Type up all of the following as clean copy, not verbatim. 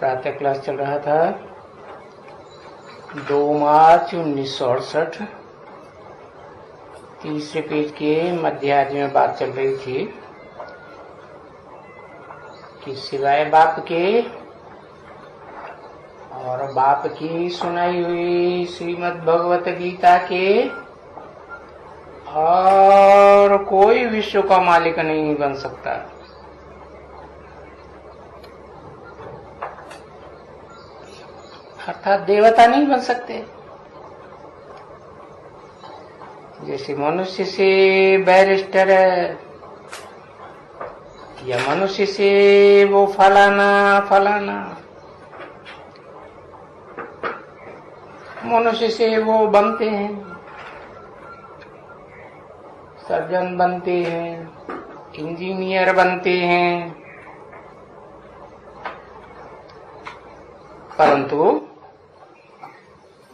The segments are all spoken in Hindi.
प्रातः क्लास चल रहा था 2 मार्च 1968। तीसरे पेज के मध्यार्ध में बात चल रही थी कि सिवाय बाप के और बाप की सुनाई हुई श्रीमद् भगवत गीता के और कोई विश्व का मालिक नहीं बन सकता। अर्थात देवता नहीं बन सकते। जैसे मनुष्य से बैरिस्टर है या मनुष्य से वो फलाना फलाना, मनुष्य से वो बनते हैं, सर्जन बनते हैं, इंजीनियर बनते हैं, परंतु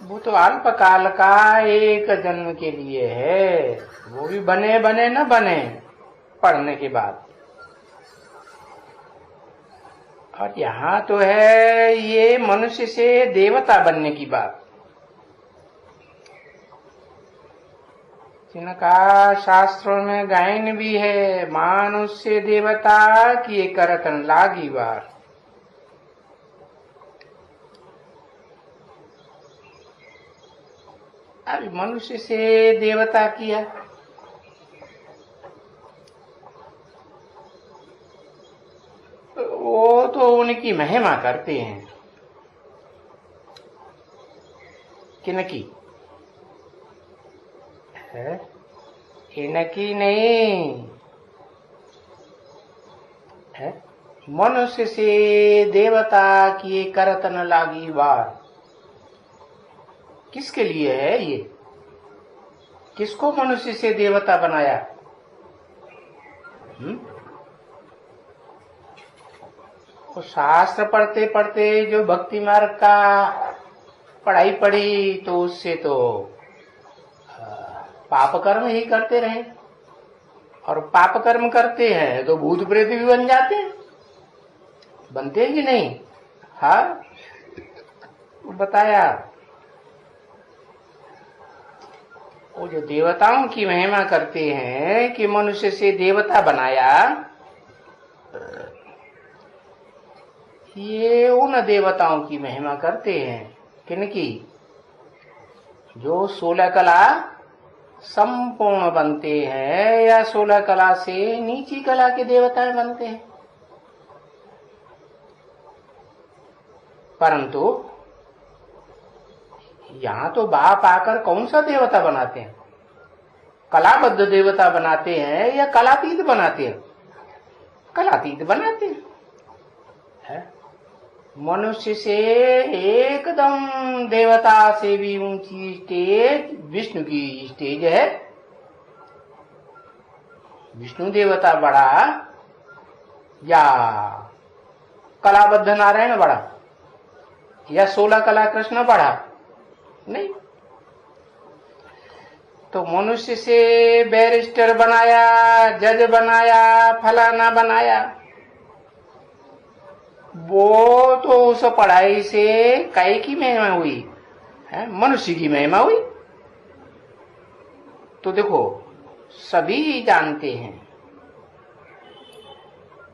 वो तो अल्पकाल का एक जन्म के लिए है। वो भी बने बने न बने पढ़ने के बाद। और यहाँ तो है ये मनुष्य से देवता बनने की बात। जिनका शास्त्रों में गायन भी है, मानुष्य देवता किए करतन लागी बार। अभी मनुष्य से देवता किया, वो तो उनकी महिमा करते हैं कि नकी है, इनकी नहीं है। मनुष्य से देवता किए करतन लागी बार। किसके लिए है ये? किसको मनुष्य से देवता बनाया? वो शास्त्र पढ़ते पढ़ते जो भक्ति मार्ग का पढ़ाई पढ़ी तो उससे तो पाप कर्म ही करते रहे, और पाप कर्म करते हैं तो भूत प्रेत भी बन जाते हैं। बनते हैं कि नहीं? हाँ, बताया। वो जो देवताओं की महिमा करते हैं कि मनुष्य से देवता बनाया, ये उन देवताओं की महिमा करते हैं किनकी? जो 16 कला संपूर्ण बनते हैं या 16 कला से नीची कला के देवता बनते हैं। परंतु यहाँ तो बाप आकर कौन सा देवता बनाते हैं? कलाबद्ध देवता बनाते हैं या कलातीत बनाते हैं? कलातीत बनाते हैं। मनुष्य से एकदम देवता से भी ऊंची स्टेज विष्णु की स्टेज है। विष्णु देवता बड़ा या कलाबद्ध नारायण बड़ा या 16 कला कृष्ण बड़ा? नहीं। तो मनुष्य से बैरिस्टर बनाया, जज बनाया, फलाना बनाया, वो तो उस पढ़ाई से काय की महिमा हुई है? मनुष्य की महिमा हुई। तो देखो, सभी जानते हैं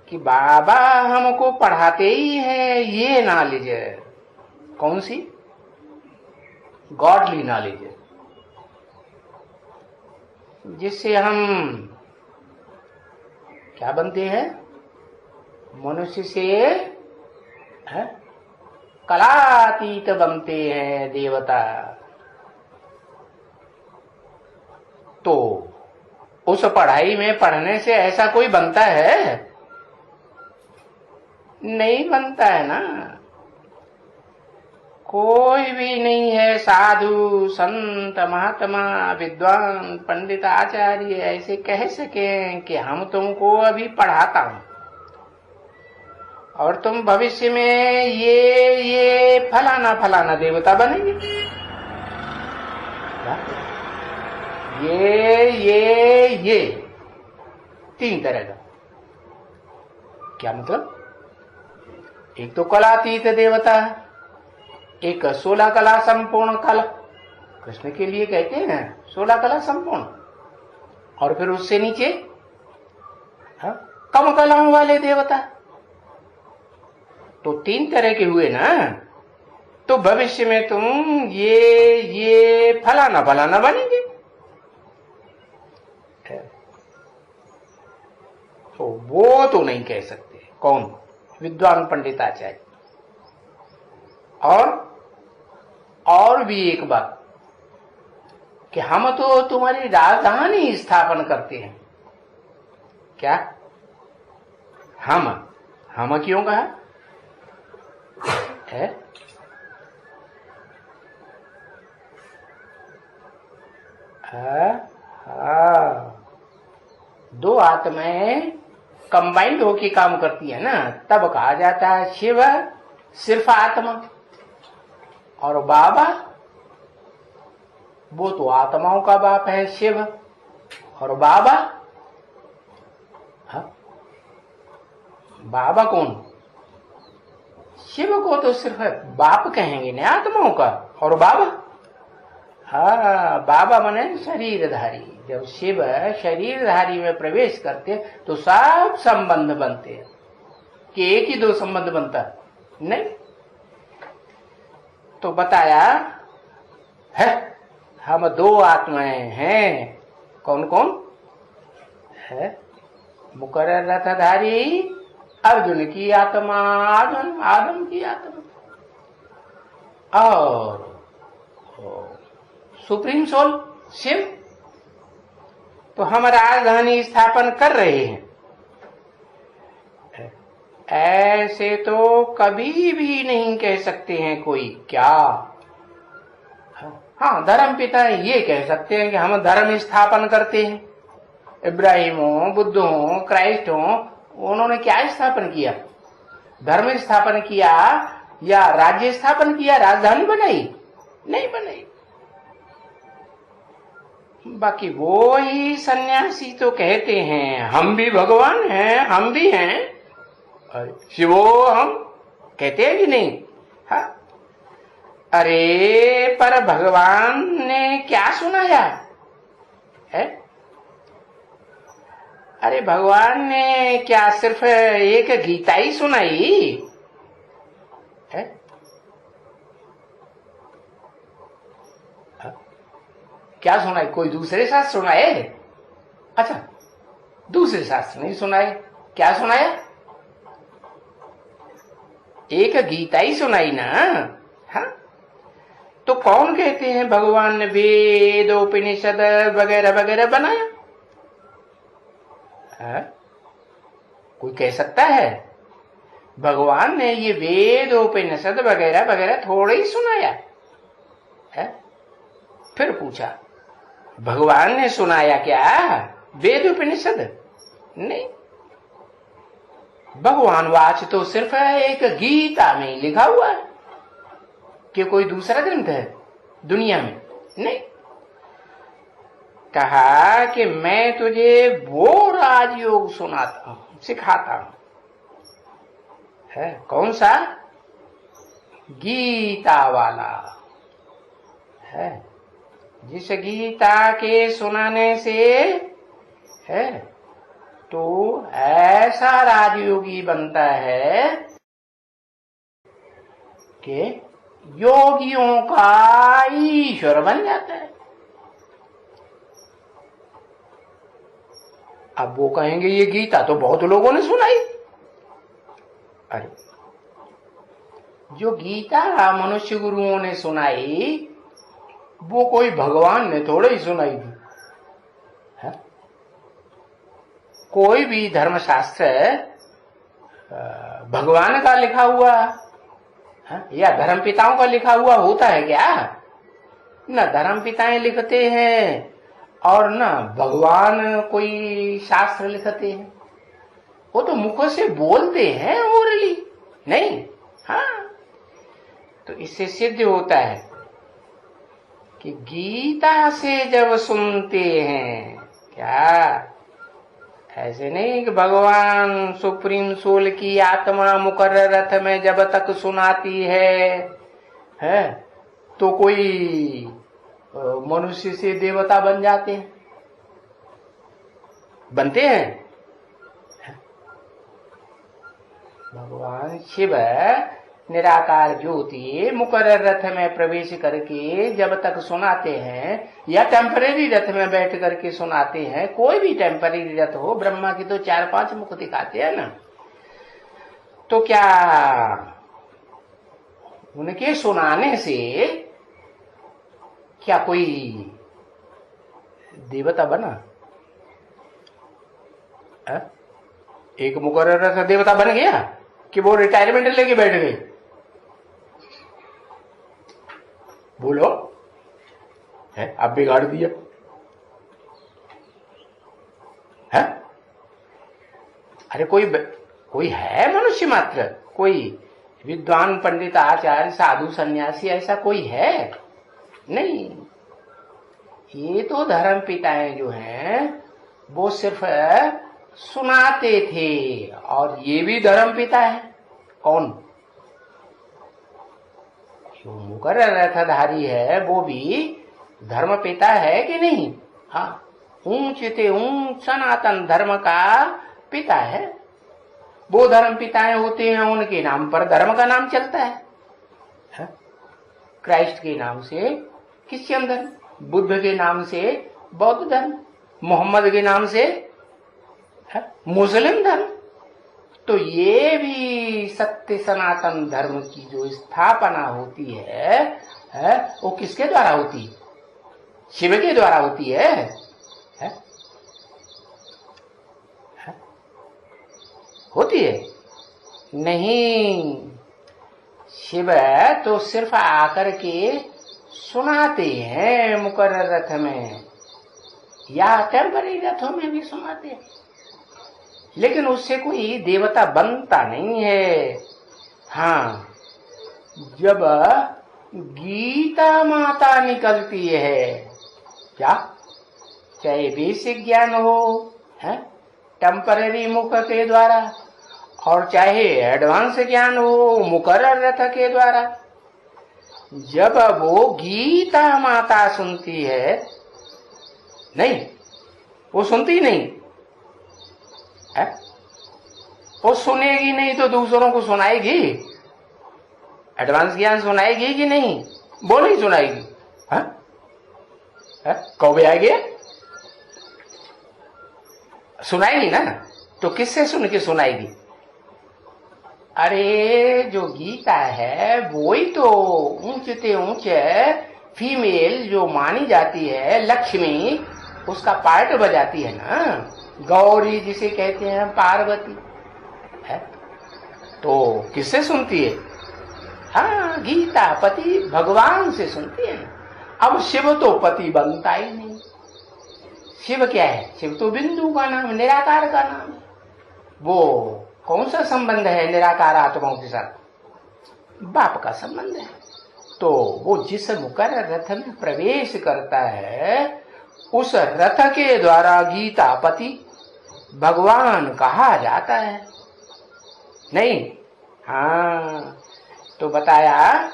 कि बाबा हमको पढ़ाते ही हैं ये नॉलेज है। कौन सी? गॉडली नॉलेज है, जिससे हम क्या बनते हैं? मनुष्य से कलातीत बनते हैं देवता। तो उस पढ़ाई में पढ़ने से ऐसा कोई बनता है? नहीं बनता है ना। कोई भी नहीं है साधु संत महात्मा विद्वान पंडित आचार्य ऐसे कह सके कि हम तुमको अभी पढ़ाता हूं और तुम भविष्य में ये फलाना फलाना देवता बनेंगे। ये 3 तरह का। क्या मतलब? एक तो कलातीत देवता है, एक 16 कला संपूर्ण कला, कृष्ण के लिए कहते हैं 16 कला संपूर्ण, और फिर उससे नीचे कम कलाओं वाले देवता। तो 3 तरह के हुए ना। तो भविष्य में तुम ये फलाना फलाना बनेंगे। तो वो तो नहीं कह सकते। कौन? विद्वान पंडिताचार्य। और भी एक बात कि हम तो तुम्हारी राजधानी स्थापन करते हैं। क्या? हम क्यों कहा है? दो आत्माएं कंबाइंड होके काम करती है ना, तब कहा जाता है शिव सिर्फ आत्मा, और बाबा वो तो आत्माओं का बाप है शिव, और बाबा बाबा कौन? शिव को तो सिर्फ बाप कहेंगे ना आत्माओं का, और बाबा बाबा माने शरीरधारी। जब शिव शरीरधारी में प्रवेश करते तो सब संबंध बनते हैं कि एक ही 2 संबंध बनता नहीं। तो बताया है हम 2 आत्माएं हैं। कौन कौन है? मुकर्रर रथधारी अर्जुन की आत्मा, आदम की आत्मा, और सुप्रीम सोल शिव। तो हम राजधानी स्थापन कर रहे हैं। ऐसे तो कभी भी नहीं कह सकते हैं कोई। क्या? हाँ, धर्म पिता ये कह सकते हैं कि हम धर्म स्थापन करते हैं। इब्राहिम हो, बुद्ध हो, क्राइस्ट हो, उन्होंने क्या स्थापन किया? धर्म स्थापन किया या राज्य स्थापन किया? राजधानी बनाई? नहीं बनाई। बाकी वो ही सन्यासी तो कहते हैं हम भी भगवान हैं, हम भी हैं। शिवो हम कहते हैं कि नहीं? हाँ। अरे पर भगवान ने क्या सुनाया है? अरे भगवान ने क्या सिर्फ एक गीता ही सुनाई है? क्या सुनाई? कोई दूसरे शास्त्र सुनाए? अच्छा, दूसरे शास्त्र नहीं सुनाए। क्या सुनाया? एक गीता ही सुनाई ना। हाँ, तो कौन कहते हैं भगवान ने वेद उपनिषद वगैरह वगैरह बनाया? कोई कह सकता है भगवान ने ये वेद उपनिषद वगैरह वगैरह थोड़ा ही सुनाया है? फिर पूछा भगवान ने सुनाया क्या वेद उपनिषद? नहीं, भगवान वाच तो सिर्फ एक गीता में लिखा हुआ है कि कोई दूसरा ग्रंथ है दुनिया में? नहीं। कहा कि मैं तुझे वो राजयोग सुनाता हूं, सिखाता हूं। है कौन सा? गीता वाला है, जिस गीता के सुनाने से है तो ऐसा राजयोगी बनता है कि योगियों का ईश्वर बन जाता है। अब वो कहेंगे ये गीता तो बहुत लोगों ने सुनाई। अरे जो गीता मनुष्य गुरुओं ने सुनाई वो कोई भगवान ने थोड़ा ही सुनाई थी। है? कोई भी धर्मशास्त्र भगवान का लिखा हुआ है या धर्म पिताओं का लिखा हुआ होता है क्या? न धर्म पिताएं लिखते हैं और न भगवान कोई शास्त्र लिखते हैं। वो तो मुख से बोलते हैं ओरली, नहीं? हाँ, तो इससे सिद्ध होता है कि गीता से जब सुनते हैं क्या ऐसे नहीं कि भगवान सुप्रीम सोल की आत्मा मुकर्रर रथ में जब तक सुनाती है तो कोई मनुष्य से देवता बन जाते हैं, बनते हैं। भगवान शिव निराकार ज्योति मुकर्रर रथ में प्रवेश करके जब तक सुनाते हैं, या टेम्परेरी रथ में बैठ करके सुनाते हैं, कोई भी टेम्परेरी रथ हो, ब्रह्मा की तो 4-5 मुख दिखाते हैं ना, तो क्या उनके सुनाने से क्या कोई देवता बना? एक मुकर्रर रथ देवता बन गया कि वो रिटायरमेंट लेके बैठ गए? बोलो, है अब बिगाड़ दिया है? अरे कोई है मनुष्य मात्र, कोई विद्वान पंडित आचार्य साधु सन्यासी ऐसा कोई है? नहीं। ये तो धर्म पिताएं जो हैं वो सिर्फ सुनाते थे, और ये भी धर्म पिता है। कौन? जो मुकर्रर रथधारी है वो भी धर्म पिता है कि नहीं? हाँ, ऊंच ते ऊंच सनातन धर्म का पिता है। वो धर्म पिताएं होते हैं, उनके नाम पर धर्म का नाम चलता है। क्राइस्ट के नाम से क्रिश्चियन धर्म, बुद्ध के नाम से बौद्ध धर्म, मोहम्मद के नाम से मुस्लिम धर्म। तो ये भी सत्य सनातन धर्म की जो स्थापना होती है वो किसके द्वारा होती है? शिव के द्वारा होती है? होती है? नहीं, शिव तो सिर्फ आकर के सुनाते हैं मुकर्रर रथ में, या टेम्पररी रथों में भी सुनाते हैं, लेकिन उससे कोई देवता बनता नहीं है। हाँ, जब गीता माता निकलती है, क्या चाहे बेसिक ज्ञान हो टेम्पररी मुख के द्वारा, और चाहे एडवांस ज्ञान हो मुकर्रर रथ के द्वारा, जब वो गीता माता सुनती है, नहीं वो सुनती नहीं है, वो सुनेगी नहीं तो दूसरों को सुनाएगी, एडवांस ज्ञान सुनाएगी कि नहीं? वो नहीं सुनाएगी। कौवे आएगी, सुनाएगी ना, तो किससे सुन के सुनाएगी? अरे जो गीता है वो ही तो ऊंचते ऊंचे फीमेल जो मानी जाती है लक्ष्मी, उसका पार्ट बजाती है ना, गौरी जिसे कहते हैं, पार्वती है, तो किससे सुनती है? हाँ, गीता पति भगवान से सुनती है। अब शिव तो पति बनता ही नहीं। शिव क्या है? शिव तो बिंदु का नाम, निराकार का नाम। वो कौन सा संबंध है निराकार आत्माओं के साथ? बाप का संबंध है। तो वो जिस मुकर्रर रथ में प्रवेश करता है, उस रथ के द्वारा गीता पति भगवान कहा जाता है। नहीं? हाँ, तो बताया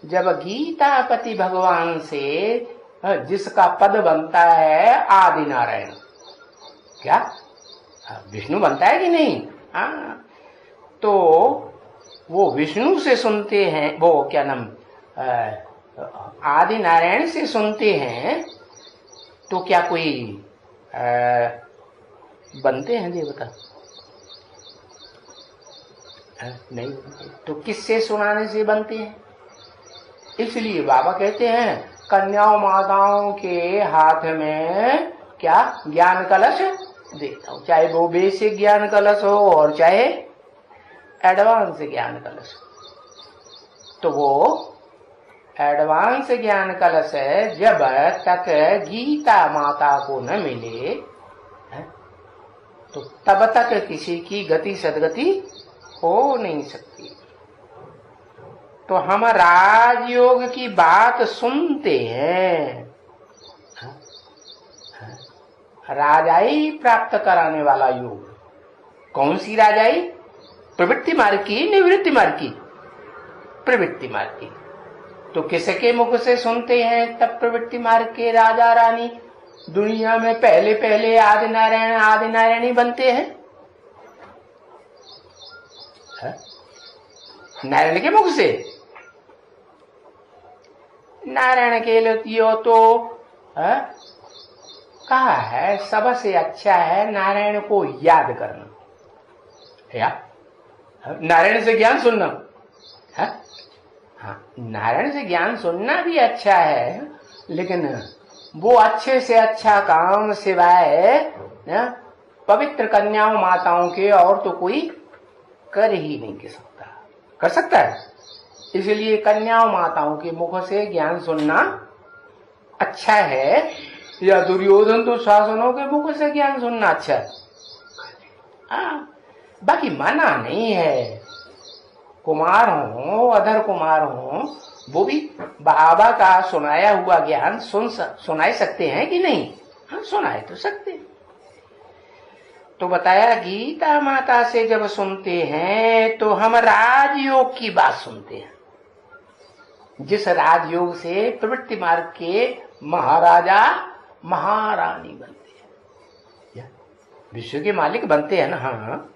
जब गीता पति भगवान से जिसका पद बनता है आदि नारायण, क्या विष्णु बनता है कि नहीं? हाँ, तो वो विष्णु से सुनते हैं, वो क्या नाम आदि नारायण से सुनते हैं, तो क्या कोई बनते हैं देवता? नहीं। तो किससे सुनाने से बनते हैं? इसलिए बाबा कहते हैं कन्याओं माताओं के हाथ में क्या ज्ञान कलश देता हूं, चाहे वो बेसिक ज्ञान कलश हो और चाहे एडवांस ज्ञान कलश हो। तो वो एडवांस ज्ञान कलश है, जब तक गीता माता को न मिले तो तब तक किसी की गति सदगति हो नहीं सकती। तो हम राजयोग की बात सुनते हैं, राजाई प्राप्त कराने वाला योग। कौन सी राजाई? प्रवृत्ति मार्ग की, निवृत्ति मार्ग की? प्रवृत्ति मार्ग की। तो किसके मुख से सुनते हैं तब प्रवृत्ति मार्ग के राजा रानी दुनिया में पहले पहले आदि नारायणी बनते हैं? नारायण के मुख से। नारायण के लिए तो कहा है सबसे अच्छा है नारायण को याद करना, या नारायण से ज्ञान सुनना है? हाँ, नारायण से ज्ञान सुनना भी अच्छा है, लेकिन वो अच्छे से अच्छा काम सिवाय पवित्र कन्याओं माताओं के और तो कोई कर ही नहीं कर सकता। कर सकता है? इसलिए कन्याओं माताओं के मुख से ज्ञान सुनना अच्छा है, या दुर्योधन तो शासनों के मुख से ज्ञान सुनना अच्छा है? बाकी मना नहीं है। कुमार हो, अधर कुमार हो, वो भी बाबा का सुनाया हुआ ज्ञान सुनाए सकते हैं कि नहीं? हाँ, सुनाए तो सकते हैं। तो बताया गीता माता से जब सुनते हैं तो हम राजयोग की बात सुनते हैं, जिस राजयोग से प्रवृत्ति मार्ग के महाराजा महारानी बनते हैं, विश्व के मालिक बनते हैं ना। हाँ,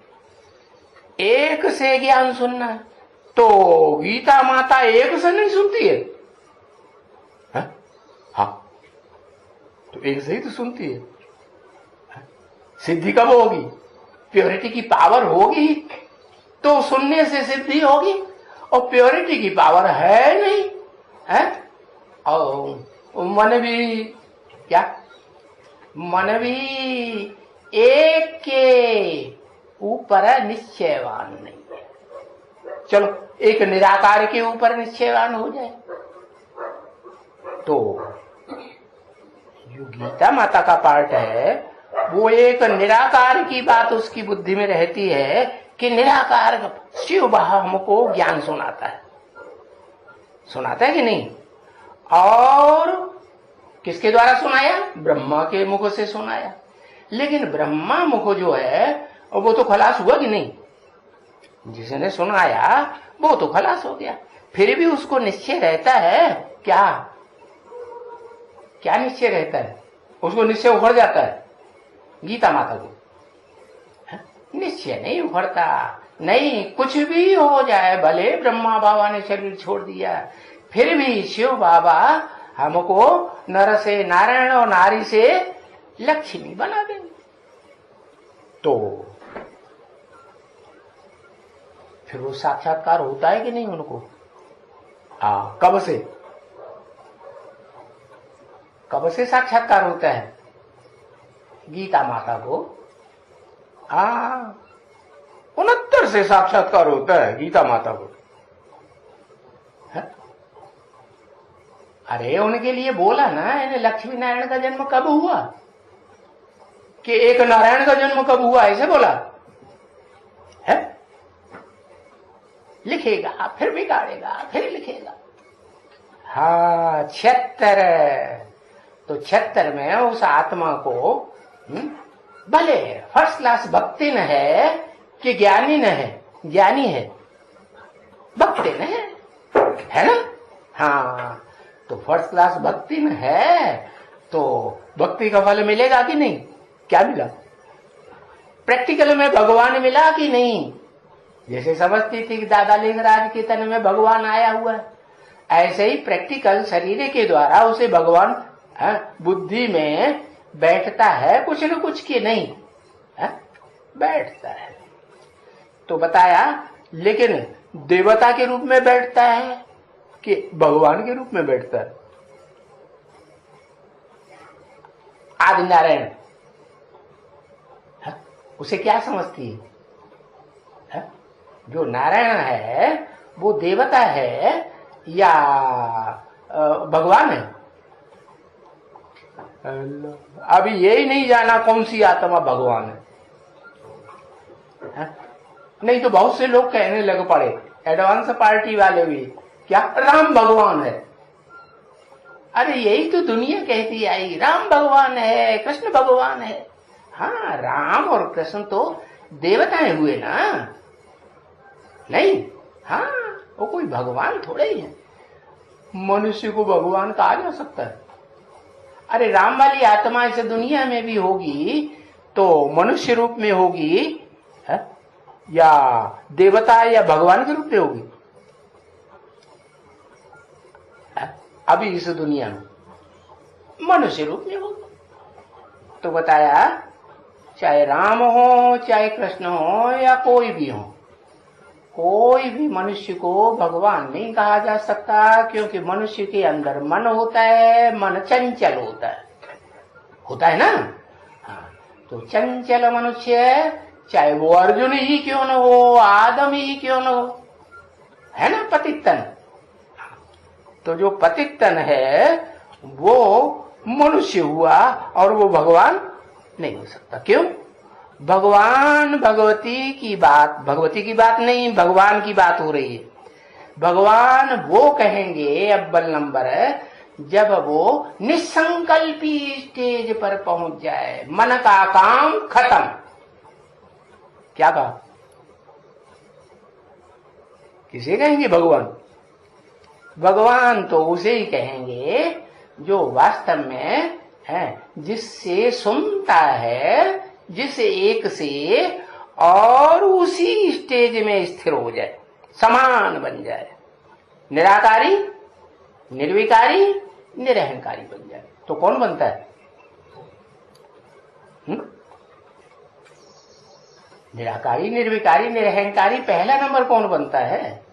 एक से ज्ञान सुनना है तो गीता माता एक से नहीं सुनती है। हाँ, तो एक से ही तो सुनती है। सिद्धि कब होगी? प्योरिटी की पावर होगी तो सुनने से सिद्धि होगी, और प्योरिटी की पावर है नहीं है। और मन भी क्या? मन भी एक के ऊपर निश्चयवान नहीं है। चलो एक निराकार के ऊपर निश्चयवान हो जाए तो जो गीता माता का पार्ट है वो एक निराकार की बात उसकी बुद्धि में रहती है कि निराकार शिव हमको ज्ञान सुनाता है कि नहीं? और किसके द्वारा सुनाया? ब्रह्मा के मुख से सुनाया। लेकिन ब्रह्मा मुख जो है वो तो खलास हुआ कि नहीं? जिसने सुनाया वो तो खलास हो गया, फिर भी उसको निश्चय रहता है क्या? क्या निश्चय रहता है? उसको निश्चय उखड़ जाता है। गीता माता को निश्चय नहीं उखड़ता। नहीं, कुछ भी हो जाए, भले ब्रह्मा बाबा ने शरीर छोड़ दिया, फिर भी शिव बाबा हमको नर से नारायण और नारी से लक्ष्मी बना देंगे। तो फिर वो साक्षात्कार होता है कि नहीं उनको? कब से साक्षात्कार होता है गीता माता को? 69 से साक्षात्कार होता है गीता माता को। अरे उनके लिए बोला ना, इन्हें लक्ष्मी नारायण का जन्म कब हुआ? कि एक नारायण का जन्म कब हुआ, ऐसे बोला है? लिखेगा फिर बिगाड़ेगा फिर लिखेगा। हाँ, 76 तो 76 में उस आत्मा को भले फर्स्ट क्लास भक्ति न है कि ज्ञानी न है? ज्ञानी है, भक्ति न है ना? हाँ, तो फर्स्ट क्लास भक्ति न है तो भक्ति का फल मिलेगा कि नहीं? क्या मिला? प्रैक्टिकल में भगवान मिला कि नहीं? जैसे समझती थी कि दादा लिंगराज के तन में भगवान आया हुआ है, ऐसे ही प्रैक्टिकल शरीर के द्वारा उसे भगवान बुद्धि में बैठता है कुछ न कुछ की नहीं बैठता है। तो बताया, लेकिन देवता के रूप में बैठता है कि भगवान के रूप में बैठता है? आदि नारायण उसे क्या समझती है? जो नारायण है वो देवता है या भगवान है? अभी यही नहीं जाना कौन सी आत्मा भगवान है? नहीं तो बहुत से लोग कहने लग पड़े, एडवांस पार्टी वाले भी, क्या राम भगवान है? अरे यही तो दुनिया कहती आई, राम भगवान है, कृष्ण भगवान है। हाँ, राम और कृष्ण तो देवताएं हुए ना, नहीं? हाँ, वो कोई भगवान थोड़े ही है। मनुष्य को भगवान कहा जा सकता है? अरे राम वाली आत्मा इस दुनिया में भी होगी तो मनुष्य रूप में होगी है? या देवता या भगवान के रूप में होगी? अभी इस दुनिया में मनुष्य रूप में होगी। तो बताया चाहे राम हो, चाहे कृष्ण हो, या कोई भी हो, कोई भी मनुष्य को भगवान नहीं कहा जा सकता, क्योंकि मनुष्य के अंदर मन होता है, मन चंचल होता है ना। हाँ, तो चंचल मनुष्य चाहे वो अर्जुन ही क्यों न हो, आदम ही क्यों न हो, है ना, पतितन। तो जो पतितन है वो मनुष्य हुआ और वो भगवान नहीं हो सकता। क्यों? भगवान भगवती की बात नहीं, भगवान की बात हो रही है। भगवान वो कहेंगे अव्वल नंबर जब वो निसंकल्पी स्टेज पर पहुंच जाए, मन का काम खत्म। क्या कहा? किसे कहेंगे भगवान? भगवान तो उसे ही कहेंगे जो वास्तव में है, जिससे सुनता है, जिस एक से, और उसी स्टेज में स्थिर हो जाए, समान बन जाए, निराकारी, निर्विकारी, निरहंकारी बन जाए। तो कौन बनता है? निराकारी, निर्विकारी, निरहंकारी पहला नंबर कौन बनता है?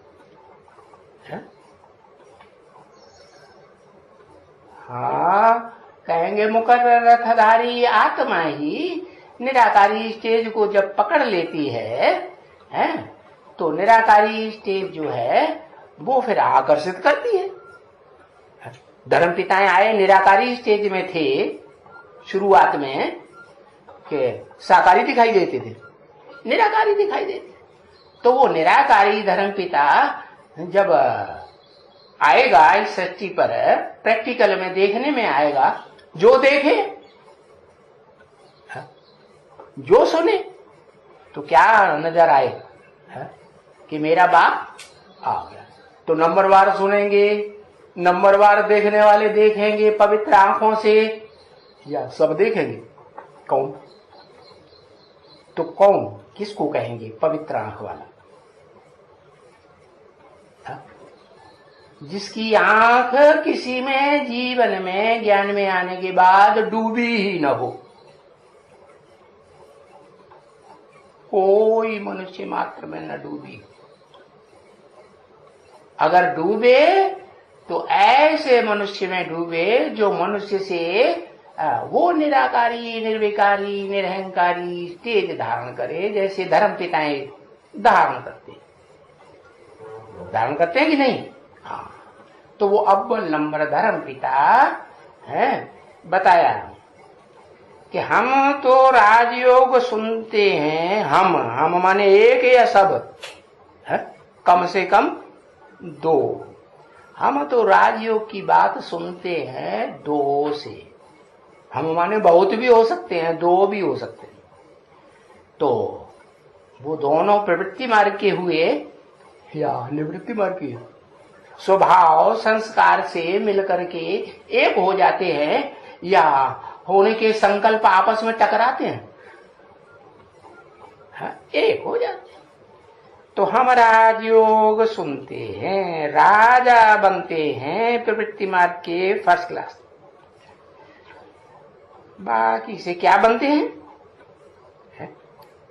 हाँ, कहेंगे मुकर्रर रथधारी आत्मा ही निराकारी स्टेज को जब पकड़ लेती है, तो निराकारी स्टेज जो है वो फिर आकर्षित करती है। धर्म पिताएं आए निराकारी स्टेज में थे शुरुआत में, कि साकारी दिखाई देते थे, निराकारी दिखाई देते। तो वो निराकारी धर्म पिता जब आएगा इस सृष्टि पर, प्रैक्टिकल में देखने में आएगा, जो देखे, जो सुने, तो क्या नजर आए कि मेरा बाप आ गया। तो नंबरवार सुनेंगे, नंबरवार देखने वाले देखेंगे पवित्र आंखों से, या सब देखेंगे? कौन? तो कौन किसको कहेंगे पवित्र आंख वाला? जिसकी आंख किसी में जीवन में ज्ञान में आने के बाद डूबी ही न हो। कोई मनुष्य मात्र में न डूबी। अगर डूबे तो ऐसे मनुष्य में डूबे जो मनुष्य से वो निराकारी, निर्विकारी, निरहंकारी स्टेज धारण करे, जैसे धर्म पिताएं धारण करते हैं कि नहीं? हाँ, तो वो अव्वल नंबर धर्म पिता है। बताया कि हम तो राजयोग सुनते हैं, हम माने एक या सब है, कम से कम दो। हम तो राजयोग की बात सुनते हैं दो से, हम माने बहुत भी हो सकते हैं, दो भी हो सकते हैं। तो वो दोनों प्रवृत्ति मार्ग के हुए या निवृत्ति मार्ग के, स्वभाव संस्कार से मिलकर के एक हो जाते हैं, या होने के संकल्प आपस में टकराते हैं, एक हो जाते हैं। तो हम राजयोग सुनते हैं, राजा बनते हैं प्रवृत्ति मार्ग के फर्स्ट क्लास। बाकी से क्या बनते हैं?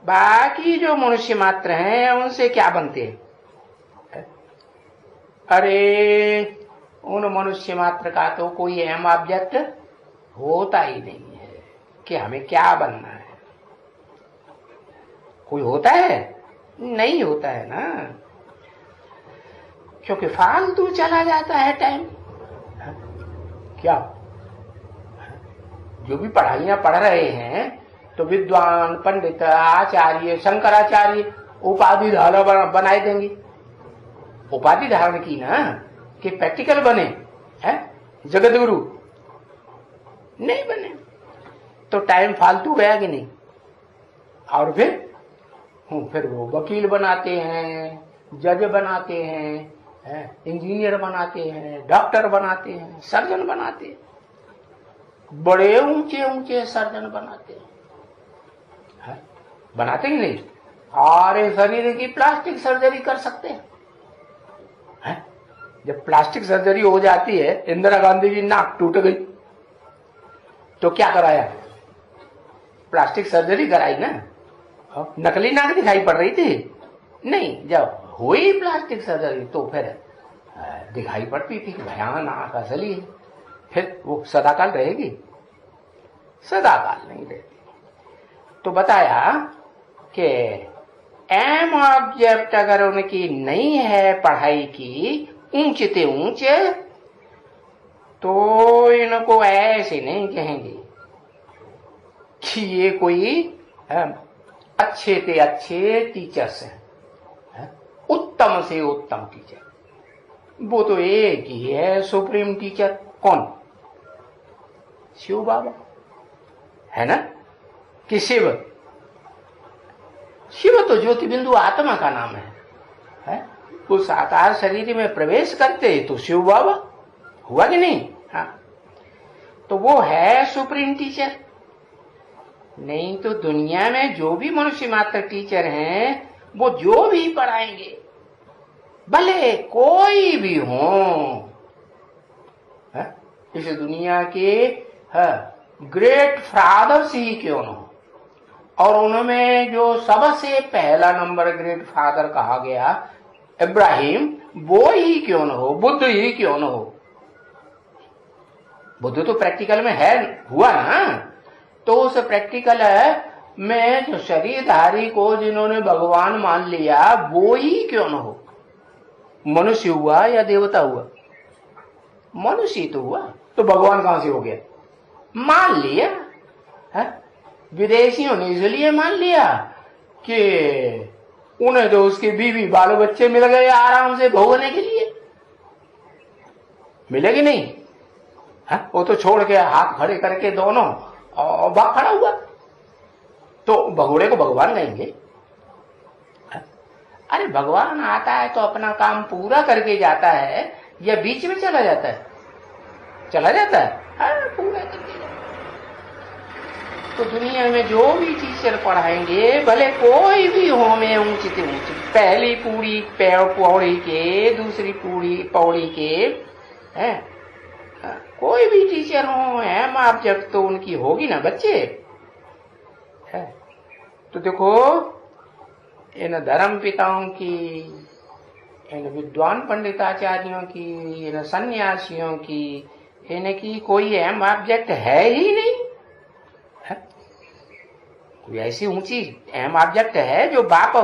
बाकी जो मनुष्य मात्र हैं उनसे क्या बनते हैं? अरे उन मनुष्य मात्र का तो कोई अहम ऑब्जेक्ट होता ही नहीं है कि हमें क्या बनना है। कोई होता है? नहीं होता है ना, क्योंकि फालतू चला जाता है टाइम। क्या जो भी पढ़ाइयां पढ़ रहे हैं तो विद्वान, पंडित, आचार्य, शंकराचार्य उपाधि धारण बनाए देंगे। उपाधि धारण की ना कि प्रैक्टिकल बने, है जगत गुरु नहीं बने तो टाइम फालतू गया कि नहीं। और फिर वो वकील बनाते हैं, जज बनाते हैं, इंजीनियर बनाते हैं, डॉक्टर बनाते हैं, सर्जन बनाते हैं, बड़े ऊंचे ऊंचे सर्जन बनाते हैं, बनाते ही नहीं। सारे शरीर की प्लास्टिक सर्जरी कर सकते हैं। जब प्लास्टिक सर्जरी हो जाती है, इंदिरा गांधी की नाक टूट गई तो क्या कराया? प्लास्टिक सर्जरी कराई ना। नकली नाक दिखाई पड़ रही थी नहीं, जब हुई प्लास्टिक सर्जरी तो फिर दिखाई पड़ती थी भयान नाक असली है। फिर वो सदाकाल रहेगी? सदाकाल नहीं रहती। तो बताया कि एम ऑब्जेक्ट अगर उनकी नहीं है पढ़ाई की ऊंचते ऊंचे, तो इनको ऐसे नहीं कहेंगे कि ये कोई अच्छे से अच्छे टीचर्स हैं, उत्तम से उत्तम टीचर। वो तो एक ही है सुप्रीम टीचर। कौन? शिव बाबा है ना कि शिव? शिव तो ज्योति बिंदु आत्मा का नाम है? वो साकार शरीर में प्रवेश करते तो शिव बाबा हुआ कि नहीं? हाँ, तो वो है सुप्रीम टीचर। नहीं तो दुनिया में जो भी मनुष्य मात्र टीचर हैं, वो जो भी पढ़ाएंगे भले कोई भी हो, इस दुनिया के ग्रेट फादर्स ही क्यों न हो, और उनमें जो सबसे पहला नंबर ग्रेट फादर कहा गया इब्राहिम, वो ही क्यों न हो, बुद्ध ही क्यों न हो। बुद्ध तो प्रैक्टिकल में है, हुआ ना। तो उस प्रैक्टिकल में जो शरीरधारी को जिन्होंने भगवान मान लिया, वो ही क्यों न हो। मनुष्य हुआ या देवता हुआ? मनुष्य तो हुआ, तो भगवान कहां से हो गया? मान लिया है? विदेशियों ने इसलिए मान लिया कि उन्हें तो उसके बीवी बाल बच्चे मिल गए आराम से भोगने के लिए। मिलेगी नहीं? वो तो छोड़ के हाथ खड़े करके दोनों और बाप खड़ा हुआ, तो भगोड़े को भगवान कहेंगे? अरे भगवान आता है तो अपना काम पूरा करके जाता है या बीच में चला जाता है? चला जाता है, पूरा करके जाता है। तो दुनिया में जो भी टीचर पढ़ाएंगे भले कोई भी हो, में ऊंची से ऊंची, पहली पूरी पौड़ी के, दूसरी पूरी पौड़ी के है, कोई भी टीचर हो, एम ऑब्जेक्ट तो उनकी होगी ना बच्चे है। तो देखो इन धर्म पिताओं की, इन विद्वान पंडिताचार्यों की, इन सन्यासियों की, इनकी कोई एम ऑब्जेक्ट है ही नहीं है? कोई ऐसी ऊंची एम ऑब्जेक्ट है जो बाप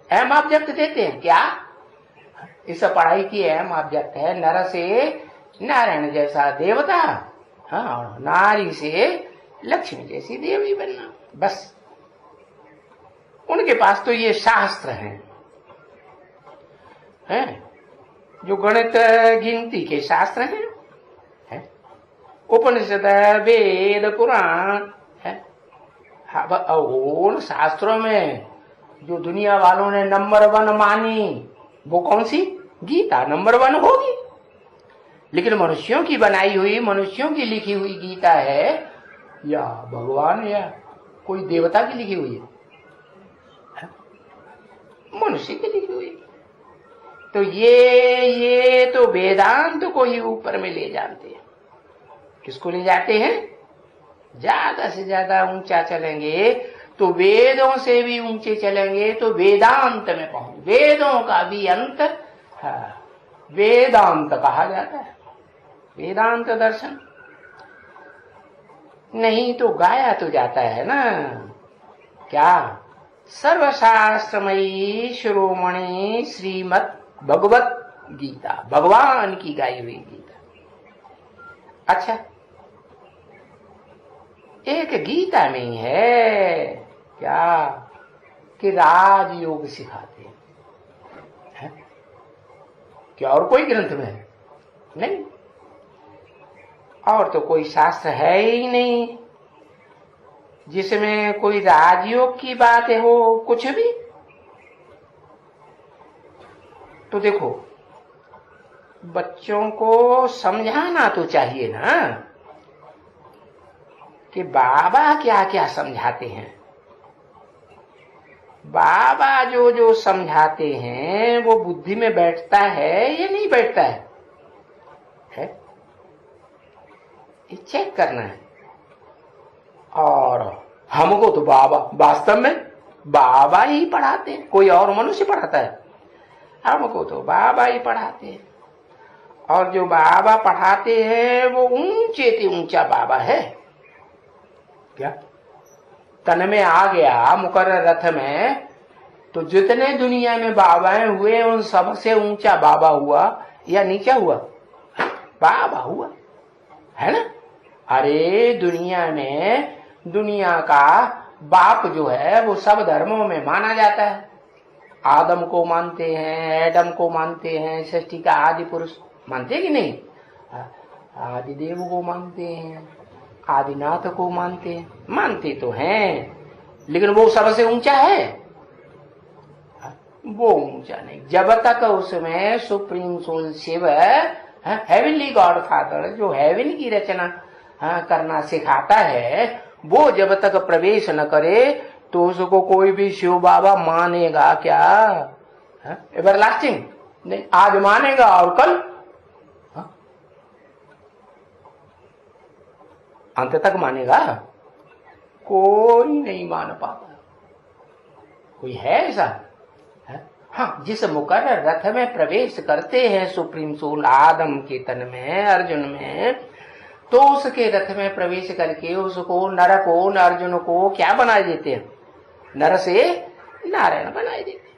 एम ऑब्जेक्ट देते हैं क्या? इस पढ़ाई की एम ऑब्जेक्ट है नर से नारायण जैसा देवता, हाँ, नारी से लक्ष्मी जैसी देवी बनना, बस। उनके पास तो ये शास्त्र हैं, जो गणित गिनती के शास्त्र हैं, उपनिषद, वेद, पुराण है। उन शास्त्रों में जो दुनिया वालों ने नंबर 1 मानी, वो कौन सी? गीता नंबर 1 होगी। लेकिन मनुष्यों की बनाई हुई, मनुष्यों की लिखी हुई गीता है या भगवान या कोई देवता की लिखी हुई है? मनुष्य की लिखी हुई। तो ये तो वेदांत को ही ऊपर में ले जाते हैं। किसको ले जाते हैं? ज्यादा से ज्यादा ऊंचा चलेंगे तो वेदों से भी ऊंचे चलेंगे तो वेदांत में पहुंच, वेदों का भी अंत वेदांत कहा जाता है, वेदांत दर्शन। नहीं तो गाया तो जाता है ना क्या? सर्वशास्त्रमयी शिरोमणि श्रीमद् भगवत गीता, भगवान की गाई हुई गीता। अच्छा, एक गीता में ही है क्या कि राजयोग सिखाते हैं? क्या और कोई ग्रंथ में है? नहीं। और तो कोई शास्त्र है ही नहीं जिसमें कोई राजयोग की बात हो, कुछ भी। तो देखो, बच्चों को समझाना तो चाहिए ना कि बाबा क्या क्या समझाते हैं। बाबा जो जो समझाते हैं वो बुद्धि में बैठता है या नहीं बैठता है? ये चेक करना है। और हमको तो बाबा, वास्तव में बाबा ही पढ़ाते हैं, कोई और मनुष्य पढ़ाता है? हमको तो बाबा ही पढ़ाते हैं। और जो बाबा पढ़ाते हैं वो ऊंचे से ऊंचा बाबा है क्या? तन में आ गया मुकर्रर रथ में, तो जितने दुनिया में बाबाएं हुए उन सब से ऊंचा बाबा हुआ या नीचा हुआ? बाबा हुआ, है ना? अरे दुनिया का बाप जो है वो सब धर्मों में माना जाता है। आदम को मानते हैं, एडम को मानते हैं, सृष्टि का आदि पुरुष मानते हैं कि नहीं? आदि देव को मानते हैं, आदिनाथ को मानते हैं, मानते तो हैं, लेकिन वो सबसे ऊंचा है? वो ऊंचा नहीं। जब तक उसमें supreme soul Shiv, heavenly god father जो हेवन की रचना करना सिखाता है, वो जब तक प्रवेश न करे तो उसको कोई भी शिव बाबा मानेगा क्या? एवरलास्टिंग नहीं। आज मानेगा और कल अंत तक मानेगा? कोई नहीं मान पाता। कोई है ऐसा? हाँ, जिस मुकर्रर रथ में प्रवेश करते हैं सुप्रीम सोल आदम के तन में, अर्जुन में, तो उसके रथ में प्रवेश करके उसको नर को, अर्जुन को क्या बना देते हैं? नर से नारायण बनाए देते हैं।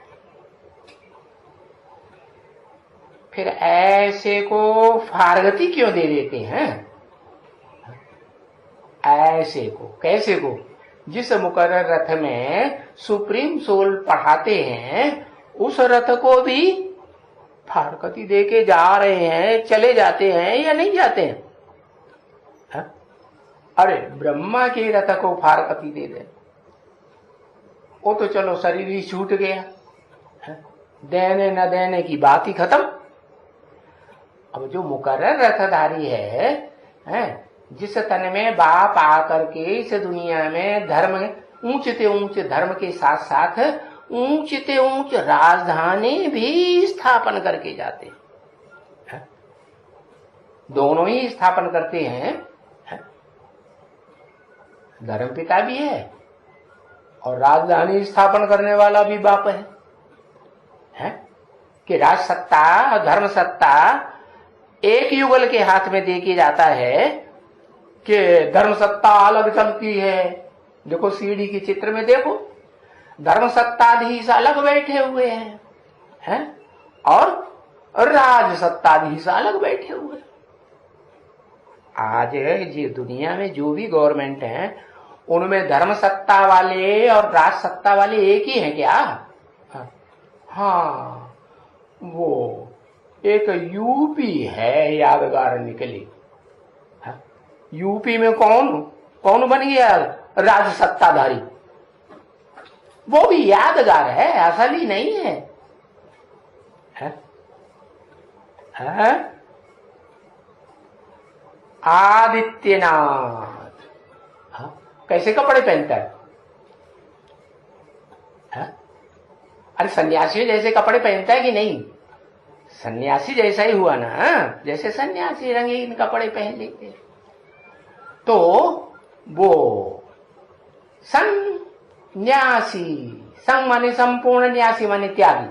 फिर ऐसे को फारगति क्यों दे देते हैं? ऐसे को, कैसे को? जिस मुकर्रर रथ में सुप्रीम सोल पढ़ाते हैं उस रथ को भी फारगति दे के जा रहे हैं, चले जाते हैं या नहीं जाते हैं? अरे ब्रह्मा के रथ को फारगति दे दे, वो तो चलो शरीर ही छूट गया, देने न देने की बात ही खत्म। अब जो मुकर्रर रथधारी है, जिस तन में बाप आकर के इस दुनिया में धर्म, ऊंचते ऊंचे धर्म के साथ साथ ऊंचते ऊंच राजधानी भी स्थापन करके जाते हैं। दोनों ही स्थापन करते हैं। धर्म पिता भी है और राजधानी स्थापन करने वाला भी बाप है? कि राज सत्ता और धर्म सत्ता एक युगल के हाथ में दे के जाता है कि धर्म सत्ता अलग चलती है। देखो सीढ़ी के चित्र में देखो, धर्म सत्ताधीश अलग बैठे हुए हैं और राज सत्ताधीश अलग बैठे हुए हैं। आज ये दुनिया में जो भी गवर्नमेंट है उनमें धर्म सत्ता वाले और राज सत्ता वाले एक ही हैं क्या? हाँ, वो एक यूपी है यादगार निकली। यूपी में कौन बन गया राज सत्ताधारी? वो भी यादगार है, असली नहीं है। आदित्यनाथ कैसे कपड़े पहनता है? अरे सन्यासी जैसे कपड़े पहनता है कि नहीं? सन्यासी जैसा ही हुआ ना, जैसे सन्यासी रंगीन कपड़े पहन लेते। तो वो संन्यासी, संग माने संपूर्ण, न्यासी माने त्यागी,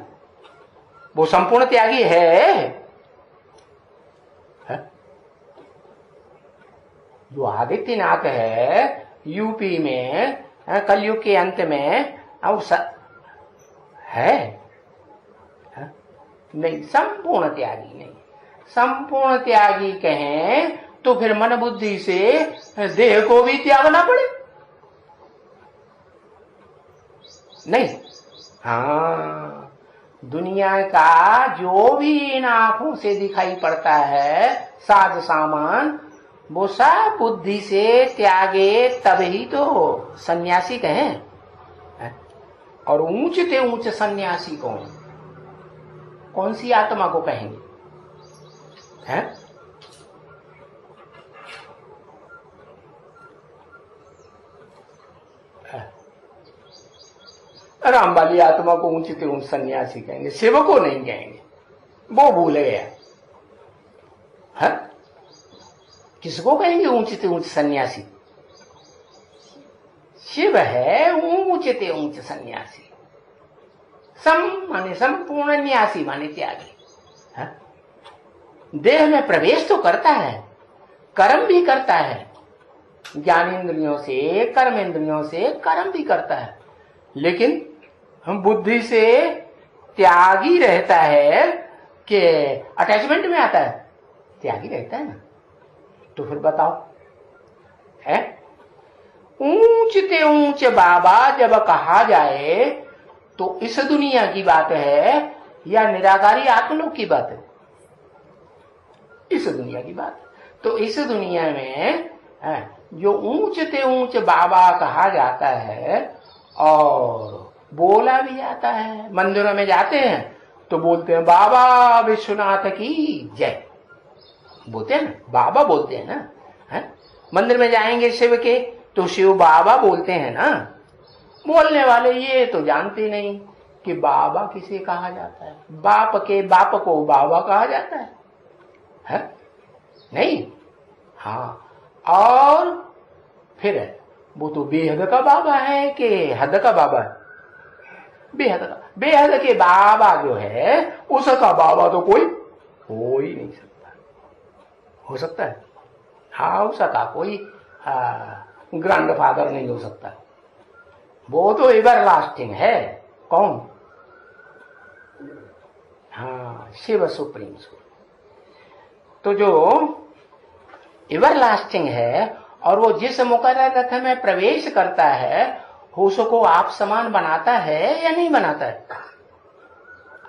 वो संपूर्ण त्यागी है। जो आदित्यनाथ है यूपी में कलयुग के अंत में है नहीं, संपूर्ण त्यागी नहीं। संपूर्ण त्यागी कहें तो फिर मन बुद्धि से देह को भी त्यागना पड़े नहीं? हाँ, दुनिया का जो भी इन आंखों से दिखाई पड़ता है साज सामान, वो सब बुद्धि से त्यागे तब ही तो सन्यासी कहें। और ऊंचते ऊंच सन्यासी कौन सी आत्मा को कहेंगे? हैं? राम वाली आत्मा को ऊंचते ऊंच सन्यासी कहेंगे, शिव को नहीं कहेंगे, वो भूल गया। है? किसको कहेंगे ऊंचते ऊंच सन्यासी? शिव है ऊंचते ऊंच सन्यासी। सम माने संपूर्ण न्यासी माने त्यागी। है? देह में प्रवेश तो करता है, कर्म भी करता है, ज्ञानेंद्रियों से कर्मेंद्रियों से कर्म भी करता है, लेकिन हम बुद्धि से त्यागी रहता है कि अटैचमेंट में आता है? त्यागी रहता है ना। तो फिर बताओ, है ऊंचते ऊंच बाबा जब कहा जाए तो इस दुनिया की बात है या निराकारी आत्मलोक की बात है? इस दुनिया की बात। तो इस दुनिया में जो ऊंचते ऊंच बाबा कहा जाता है और बोला भी जाता है, मंदिरों में जाते हैं तो बोलते हैं बाबा विश्वनाथ की जय, बोलते हैं ना, बाबा बोलते हैं ना। है? मंदिर में जाएंगे शिव के तो शिव बाबा बोलते हैं ना। बोलने वाले ये तो जानते नहीं कि बाबा किसे कहा जाता है। बाप के बाप को बाबा कहा जाता है? नहीं। हाँ, और फिर वो तो बेहद का बाबा है कि हद का बाबा है? बेहद के बाबा जो है उसका बाबा तो कोई हो ही नहीं सकता। हो सकता है? हाँ, उसका कोई ग्रैंड फादर नहीं हो सकता। वो तो एवरलास्टिंग है। कौन? हाँ, शिव सुप्रीम सोल। तो जो एवरलास्टिंग है और वो जिस मुकर्रर रथ में प्रवेश करता है उसको आप समान बनाता है या नहीं बनाता है?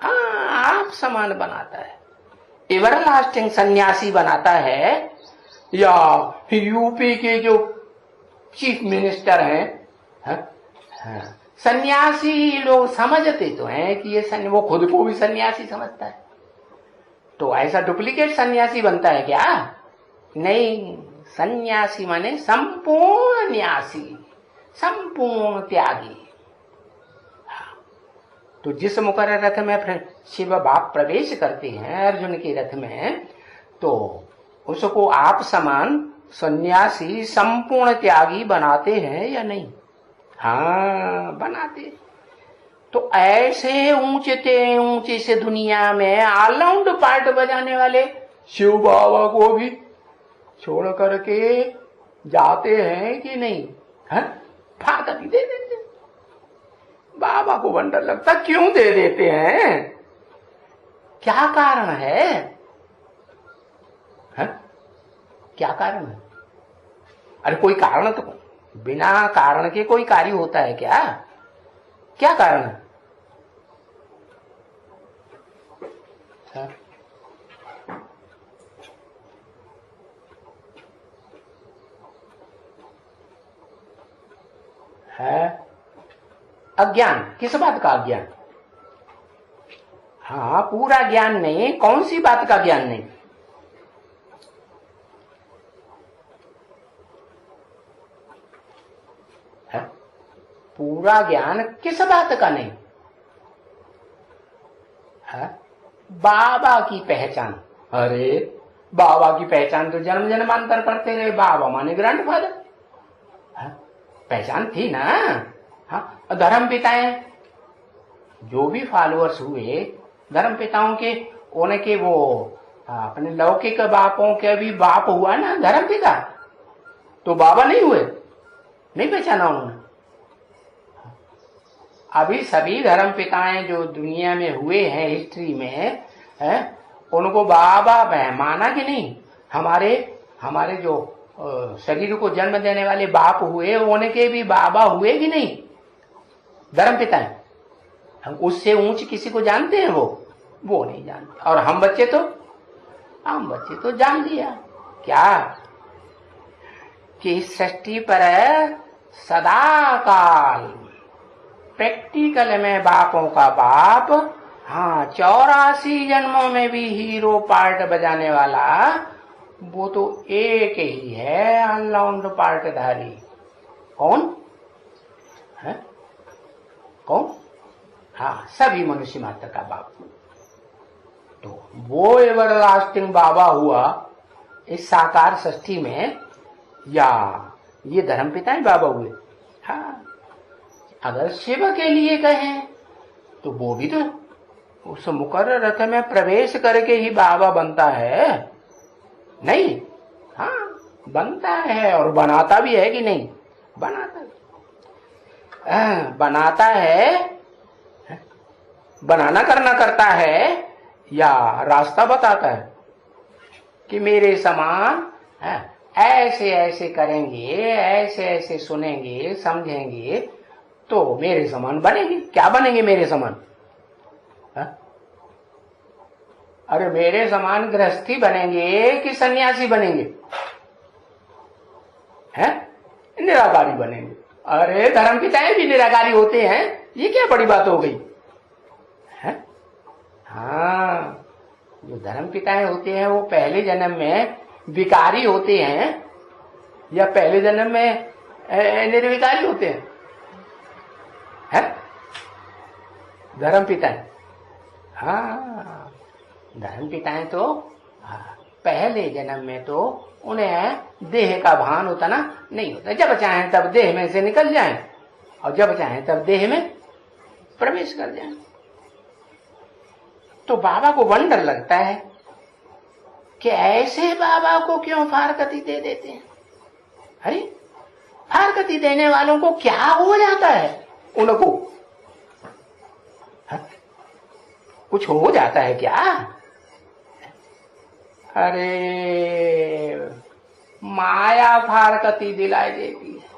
आप समान बनाता है। एवरलास्टिंग सन्यासी बनाता है या यूपी के जो चीफ मिनिस्टर हैं? सन्यासी लोग समझते तो हैं कि ये वो खुद को भी सन्यासी समझता है, तो ऐसा डुप्लीकेट सन्यासी बनता है क्या? नहीं, सन्यासी माने संपूर्ण न्यासी, संपूर्ण त्यागी। तो जिस मुकर्रर रथ में शिव बाप प्रवेश करते हैं अर्जुन के रथ में, तो उसको आप समान सन्यासी संपूर्ण त्यागी बनाते हैं या नहीं? हाँ, बनाते। तो ऐसे ऊंचते ऊंचे से दुनिया में ऑलराउंड पार्ट बजाने वाले शिव बाबा को भी छोड़ करके जाते हैं कि नहीं? है? फाका भी दे देते। बाबा को वंडर लगता, क्यों दे देते हैं? क्या कारण है? क्या कारण है? अरे कोई कारण तो, बिना कारण के कोई कार्य होता है क्या? क्या कारण है? है अज्ञान। किस बात का अज्ञान? हाँ, पूरा ज्ञान नहीं, कौन सी बात का ज्ञान नहीं? है? पूरा ज्ञान किस बात का नहीं? है? बाबा की पहचान। अरे बाबा की पहचान तो जन्म जन्मांतर करते रहे। बाबा माने ग्रैंडफादर, पहचान थी ना। हाँ, धर्म पिताएं जो भी फॉलोअर्स हुए धर्म पिताओं के, उनके वो अपने लौकिक बापों के भी बाप हुआ ना धर्म पिता, तो बाबा नहीं हुए? नहीं पहचाना उन्होंने? अभी सभी धर्म पिताएं जो दुनिया में हुए हैं हिस्ट्री में, है उनको बाबा माना कि नहीं? हमारे जो शरीर को जन्म देने वाले बाप हुए उनके भी बाबा हुए कि नहीं? धर्म पिताएं। हम उससे ऊंच किसी को जानते हैं? वो नहीं जानते। और हम बच्चे तो जान लिया क्या? कि इस सृष्टि पर सदा काल प्रैक्टिकल में बापों का बाप, हाँ 84 जन्मों में भी हीरो पार्ट बजाने वाला वो तो एक ही है, ऑलराउंड पार्टधारी। कौन है? कौन? हाँ, सभी मनुष्य मात्र का बाप। तो वो एवरलास्टिंग बाबा हुआ इस साकार सृष्टि में, या ये धर्मपिता ही बाबा हुए? हाँ, अगर शिव के लिए कहें तो वो भी तो उस मुकर्रर रथ में प्रवेश करके ही बाबा बनता है, नहीं? हाँ, बनता है और बनाता भी है कि नहीं? बनाता है, बनाना करना करता है, या रास्ता बताता है कि मेरे समान ऐसे ऐसे करेंगे, ऐसे ऐसे सुनेंगे, समझेंगे तो मेरे समान बनेंगे। क्या बनेंगे मेरे समान? अरे मेरे समान गृहस्थी बनेंगे कि सन्यासी बनेंगे? हैं? निराकारी बनेंगे। अरे धर्मपिताएं भी निराकारी होते हैं, ये क्या बड़ी बात हो गई है? हाँ, जो धर्मपिताएं होते हैं वो पहले जन्म में विकारी होते हैं या पहले जन्म में निर्विकारी होते हैं? धर्मपिताएं, हाँ, धर्मपिताएं तो पहले जन्म में तो उन्हें देह का भान होता ना नहीं होता, जब चाहें तब देह में से निकल जाएं और जब चाहें तब देह में प्रवेश कर जाएं। तो बाबा को वंडर लगता है कि ऐसे बाबा को क्यों फारकती दे देते हैं। अरे फारकती देने वालों को क्या हो जाता है? उनको कुछ हो जाता है क्या? अरे माया फारकती दिलाई देती है।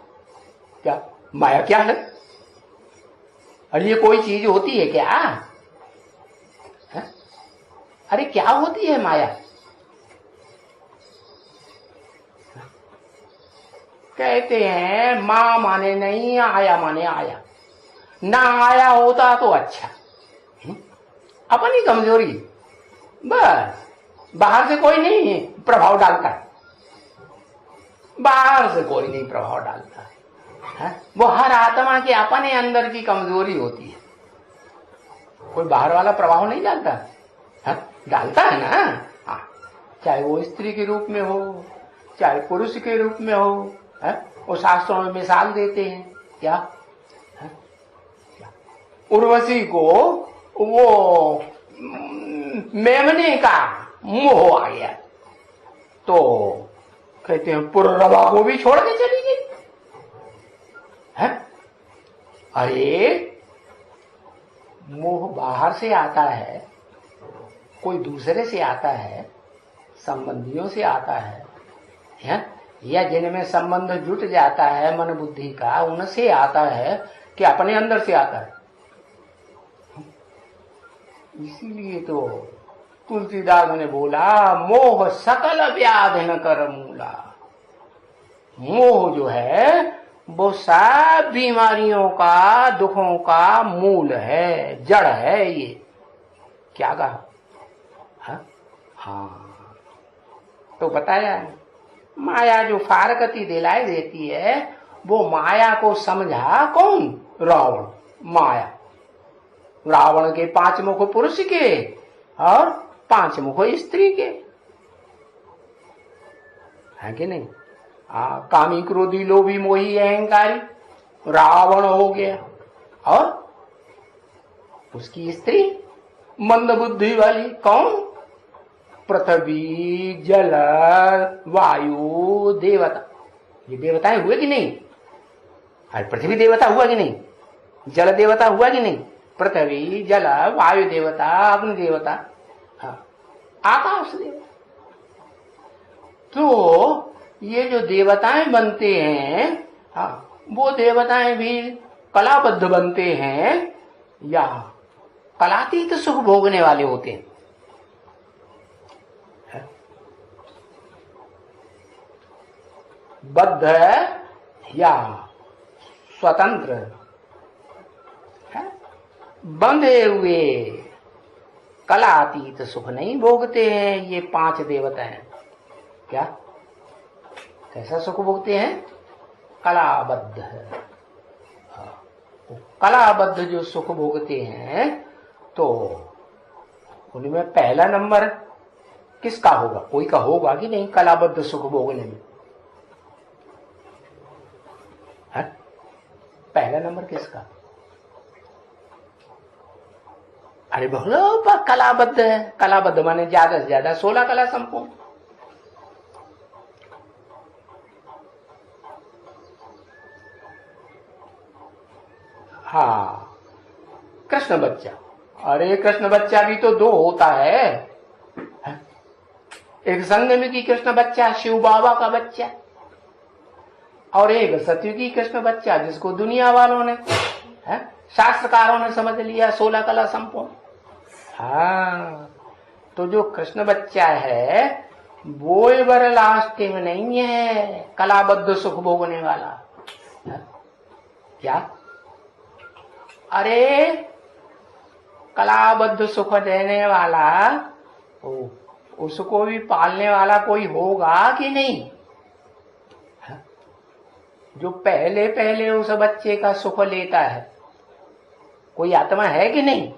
क्या माया क्या है? अरे ये कोई चीज होती है क्या? अरे क्या होती है माया? कहते हैं मां माने नहीं, आया माने आया। ना आया होता तो अच्छा, अपनी कमजोरी, बस बाहर से कोई नहीं प्रभाव डालता है, बाहर से कोई नहीं प्रभाव डालता है। वो हर आत्मा के अपने अंदर की कमजोरी होती है, कोई बाहर वाला प्रभाव नहीं डालता है? डालता है ना। हाँ, चाहे वो स्त्री के रूप में हो चाहे पुरुष के रूप में हो, वो शास्त्रों में मिसाल देते हैं। क्या उर्वशी को वो मेमने का मोह आ गया तो कहते हैं पुररवा को भी छोड़ के चली गई है। अरे मोह बाहर से आता है, कोई दूसरे से आता है, संबंधियों से आता है या जिनमें संबंध जुट जाता है मन बुद्धि का, उनसे आता है कि अपने अंदर से आता है। इसीलिए तो तुलसीदास ने बोला मोह सकल व्याधि न कर मूला। मोह जो है वो सब बीमारियों का, दुखों का मूल है, जड़ है। ये क्या कहा? हाँ, तो बताया माया जो फारकती दिलाई देती है, वो माया को समझा कौन? रावण। माया रावण के 5 मुख पुरुष के और 5 मुख स्त्री के, है कि नहीं? कामी क्रोधी लोभी मोही अहंकारी रावण हो गया, और उसकी स्त्री मंद बुद्धि वाली कौन? पृथ्वी जल वायु देवता। ये देवताएं हुए कि नहीं? अरे पृथ्वी देवता हुआ कि नहीं? जल देवता हुआ कि नहीं? पृथ्वी जल वायु देवता, अग्नि देवता, आकाश देवता। तो ये जो देवताएं बनते हैं, वो देवताएं भी कलाबद्ध बनते हैं या कलातीत सुख भोगने वाले होते हैं? बद्ध या स्वतंत्र है, बंधे हुए कलातीत सुख नहीं भोगते हैं ये 5 देवता हैं। क्या कैसा सुख भोगते हैं? कलाबद्ध है। कलाबद्ध जो सुख भोगते हैं तो उनमें पहला नंबर किसका होगा? कोई का होगा कि नहीं कलाबद्ध सुख भोगने में? है? पहला नंबर किसका? अरे बोलो कलाबद्ध है। कलाबद्ध माने ज्यादा से ज्यादा 16 कला संपूर्ण। हाँ, कृष्ण बच्चा। अरे कृष्ण बच्चा भी तो 2 होता है। एक संगम की कृष्ण बच्चा शिव बाबा का बच्चा, और एक सतयुगी कृष्ण बच्चा जिसको दुनिया वालों ने शास्त्रकारों ने समझ लिया 16 कला संपूर्ण। हाँ, तो जो कृष्ण बच्चा है वो बर लास्ट में नहीं है कलाबद्ध सुख भोगने वाला। क्या? अरे कलाबद्ध सुख देने वाला उसको भी पालने वाला कोई होगा कि नहीं? जो पहले पहले उस बच्चे का सुख लेता है, कोई आत्मा है कि नहीं?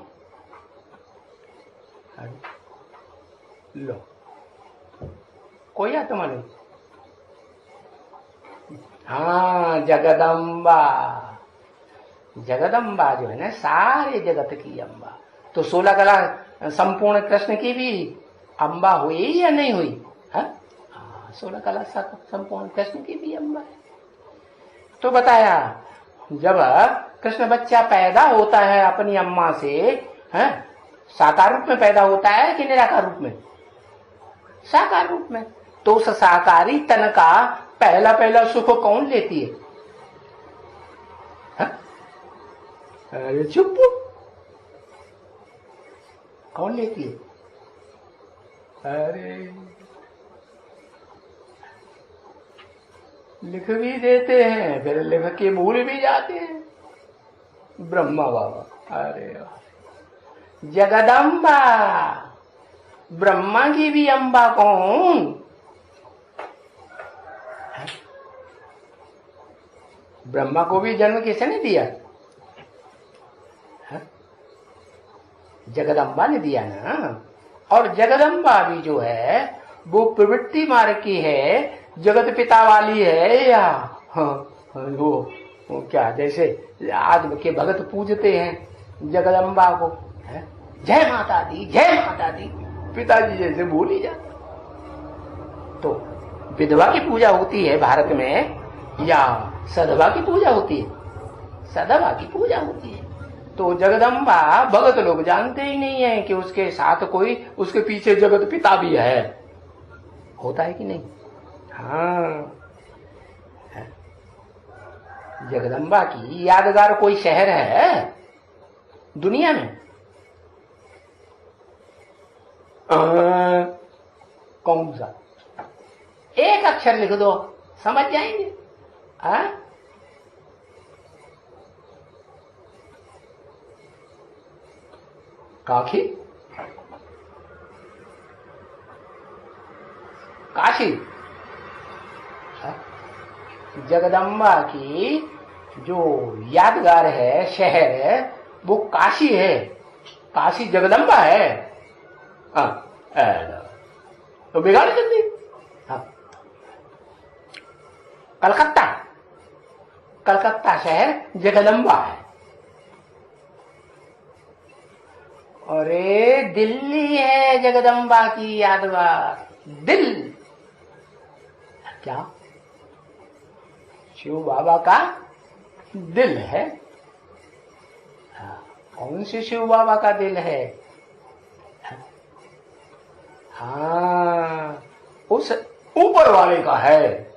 लो, कोई आत्मा नहीं। हाँ, जगदम्बा। जगदम्बा जो है ना सारे जगत की अम्बा। तो 16 कला संपूर्ण कृष्ण की भी अम्बा हुई या नहीं हुई? हाँ, 16 कला संपूर्ण कृष्ण की भी अम्बा है। तो बताया जब कृष्ण बच्चा पैदा होता है अपनी अम्मा से, है साकार रूप में पैदा होता है कि निराकार रूप में? साकार रूप में। तो उस साकारी तन का पहला पहला सुख कौन लेती है? अरे चुप, कौन लेती है? अरे लिख भी देते हैं फिर लिख के भूल भी जाते हैं। ब्रह्मा बाबा। अरे जगदम्बा, ब्रह्मा की भी अम्बा कौन? ब्रह्मा को भी जन्म किसने दिया? जगदम्बा ने दिया ना। और जगदम्बा भी जो है वो प्रवृत्ति मार्ग की है, जगत पिता वाली है या वो क्या जैसे आज के भगत पूजते हैं जगदम्बा को, है? जय माता दी, जय माता दी, पिताजी जैसे भूल ही जाते। तो विधवा की पूजा होती है भारत में या सधवा की पूजा होती है? सधवा की पूजा होती है। तो जगदम्बा भगत लोग जानते ही नहीं है कि उसके साथ कोई उसके पीछे जगत पिता भी है। होता है कि नहीं? हाँ, जगदम्बा की यादगार कोई शहर है दुनिया में? कौन सा? एक अक्षर लिख दो समझ जाएंगे। काशी? काशी? जगदम्बा की जो यादगार है शहर है वो काशी है। काशी जगदम्बा है। तो बिगाड़ सकती। कलकत्ता, कलकत्ता शहर जगदम्बा है। अरे दिल्ली है जगदम्बा की यादगार। दिल क्या? शिव बाबा का दिल है। कौन से शिव बाबा का दिल है? हाँ, उस ऊपर वाले का है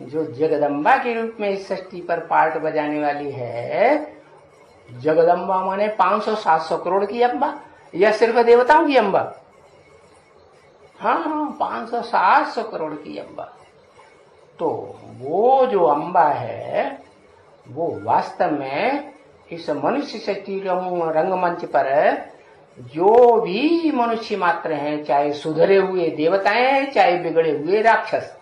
जो जगदम्बा के रूप में इस सृष्टि पर पार्ट बजाने वाली है। जगदम्बा माने 500-700 करोड़ की अम्बा या सिर्फ देवताओं की अम्बा? हाँ, 500-700 करोड़ की अम्बा। तो वो जो अम्बा है वो वास्तव में इस मनुष्य शक्ति रंगमंच पर जो भी मनुष्य मात्र हैं, चाहे सुधरे हुए देवताएं चाहे बिगड़े हुए राक्षस,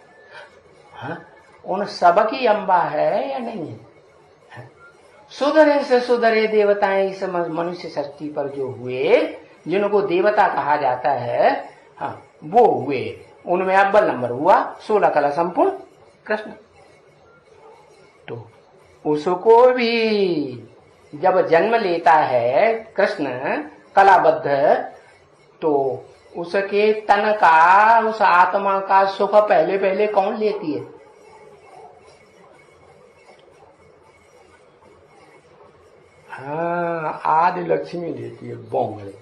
हाँ, उन सबकी अम्बा है या नहीं है? सुधरे से सुधरे देवताएं इस मनुष्य सृष्टि पर जो हुए, जिनको देवता कहा जाता है, हाँ, वो हुए। उनमें अव्वल नंबर हुआ 16 कला संपूर्ण कृष्ण। तो उसको भी जब जन्म लेता है कृष्ण कलाबद्ध, तो उसके तन का, उस आत्मा का सुख पहले पहले कौन लेती है? हाँ, आदि लक्ष्मी लेती है। बोंगले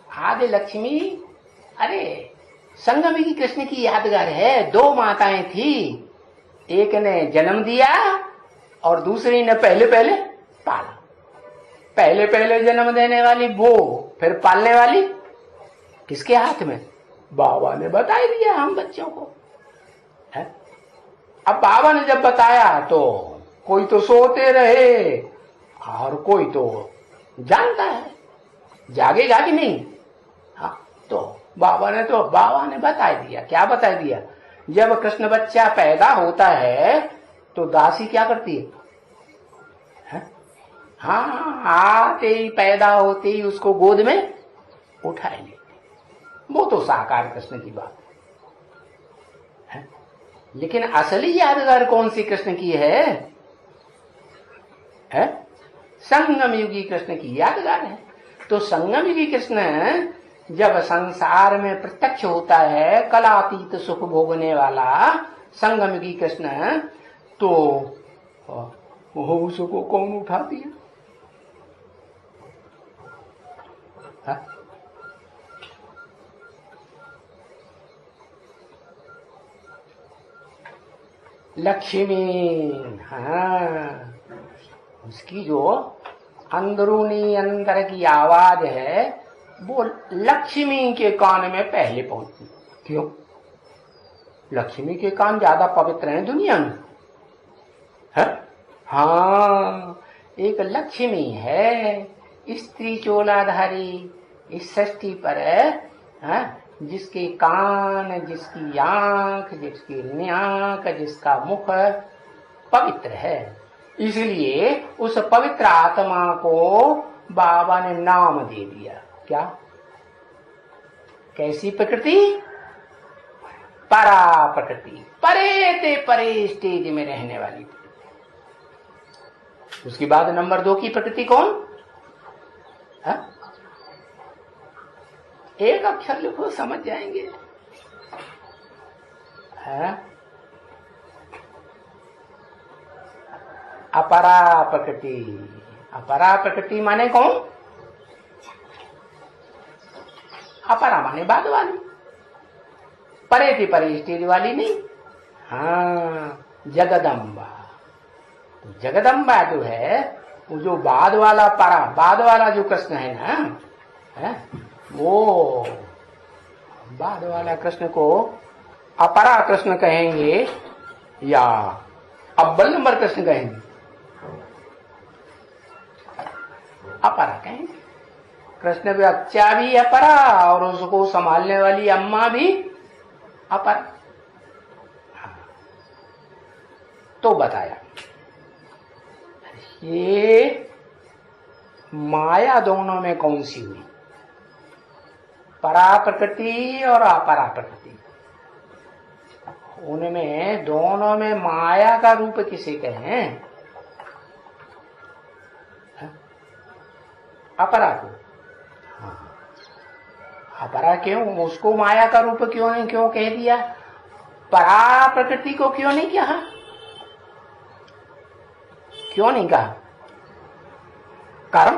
आदि लक्ष्मी, अरे संगम की कृष्ण की यादगार है। 2 माताएं थी, एक ने जन्म दिया और दूसरी ने पहले पहले पाला। पहले पहले जन्म देने वाली वो, फिर पालने वाली किसके हाथ में? बाबा ने बता दिया हम बच्चों को है? अब बाबा ने जब बताया तो कोई तो सोते रहे और कोई तो जानता है जागेगा कि नहीं। हाँ, तो बाबा ने बता दिया। क्या बता दिया? जब कृष्ण बच्चा पैदा होता है तो दासी क्या करती है? हाँ, आते ही पैदा होते ही उसको गोद में उठा लेती। वो तो साकार कृष्ण की बात है। लेकिन असली यादगार कौन सी कृष्ण की है? संगम युगी कृष्ण की यादगार है। तो संगम युगी कृष्ण जब संसार में प्रत्यक्ष होता है, कलातीत सुख भोगने वाला संगम युगी कृष्ण, तो उसको कौन उठाती है? लक्ष्मी। हाँ, उसकी जो अंदरूनी अंदर की आवाज है वो लक्ष्मी के कान में पहले पहुंचती। क्यों? लक्ष्मी के कान ज्यादा पवित्र हैं दुनिया में, है? हाँ, एक लक्ष्मी है, स्त्री चोलाधारी इस सृष्टि पर है, जिसके कान, जिसकी आंख, जिसकी नाक, जिसका मुख पवित्र है। इसलिए उस पवित्र आत्मा को बाबा ने नाम दे दिया। क्या? कैसी प्रकृति? परा प्रकृति, परे ते परे स्टेज में रहने वाली प्रकृति। उसके बाद नंबर 2 की प्रकृति कौन है? एक अक्षर लिखो, समझ जाएंगे। है अपरा प्रकृति। अपरा प्रकृति माने कौन? अपरा माने बाद वाली, परे थी परे स्टेज वाली नहीं। हाँ, जगदम्बा। तो जगदम्बा जो है वो जो बाद वाला परा, बाद वाला जो कृष्ण है ना, है? वो बाद वाला कृष्ण को अपरा कृष्ण कहेंगे या अव्वल नंबर कृष्ण कहेंगे? अपरा कहेंगे। कृष्ण बच्चा भी अपरा और उसको संभालने वाली अम्मा भी अपरा। तो बताया ये माया दोनों में कौन सी हुई? परा प्रकृति और अपरा प्रकृति, उनमें दोनों में माया का रूप किसे कहें? अपरा को। हाँ, अपरा क्यों? उसको माया का रूप क्यों कह दिया? परा प्रकृति को क्यों नहीं कहा? क्यों नहीं कहा? कारण?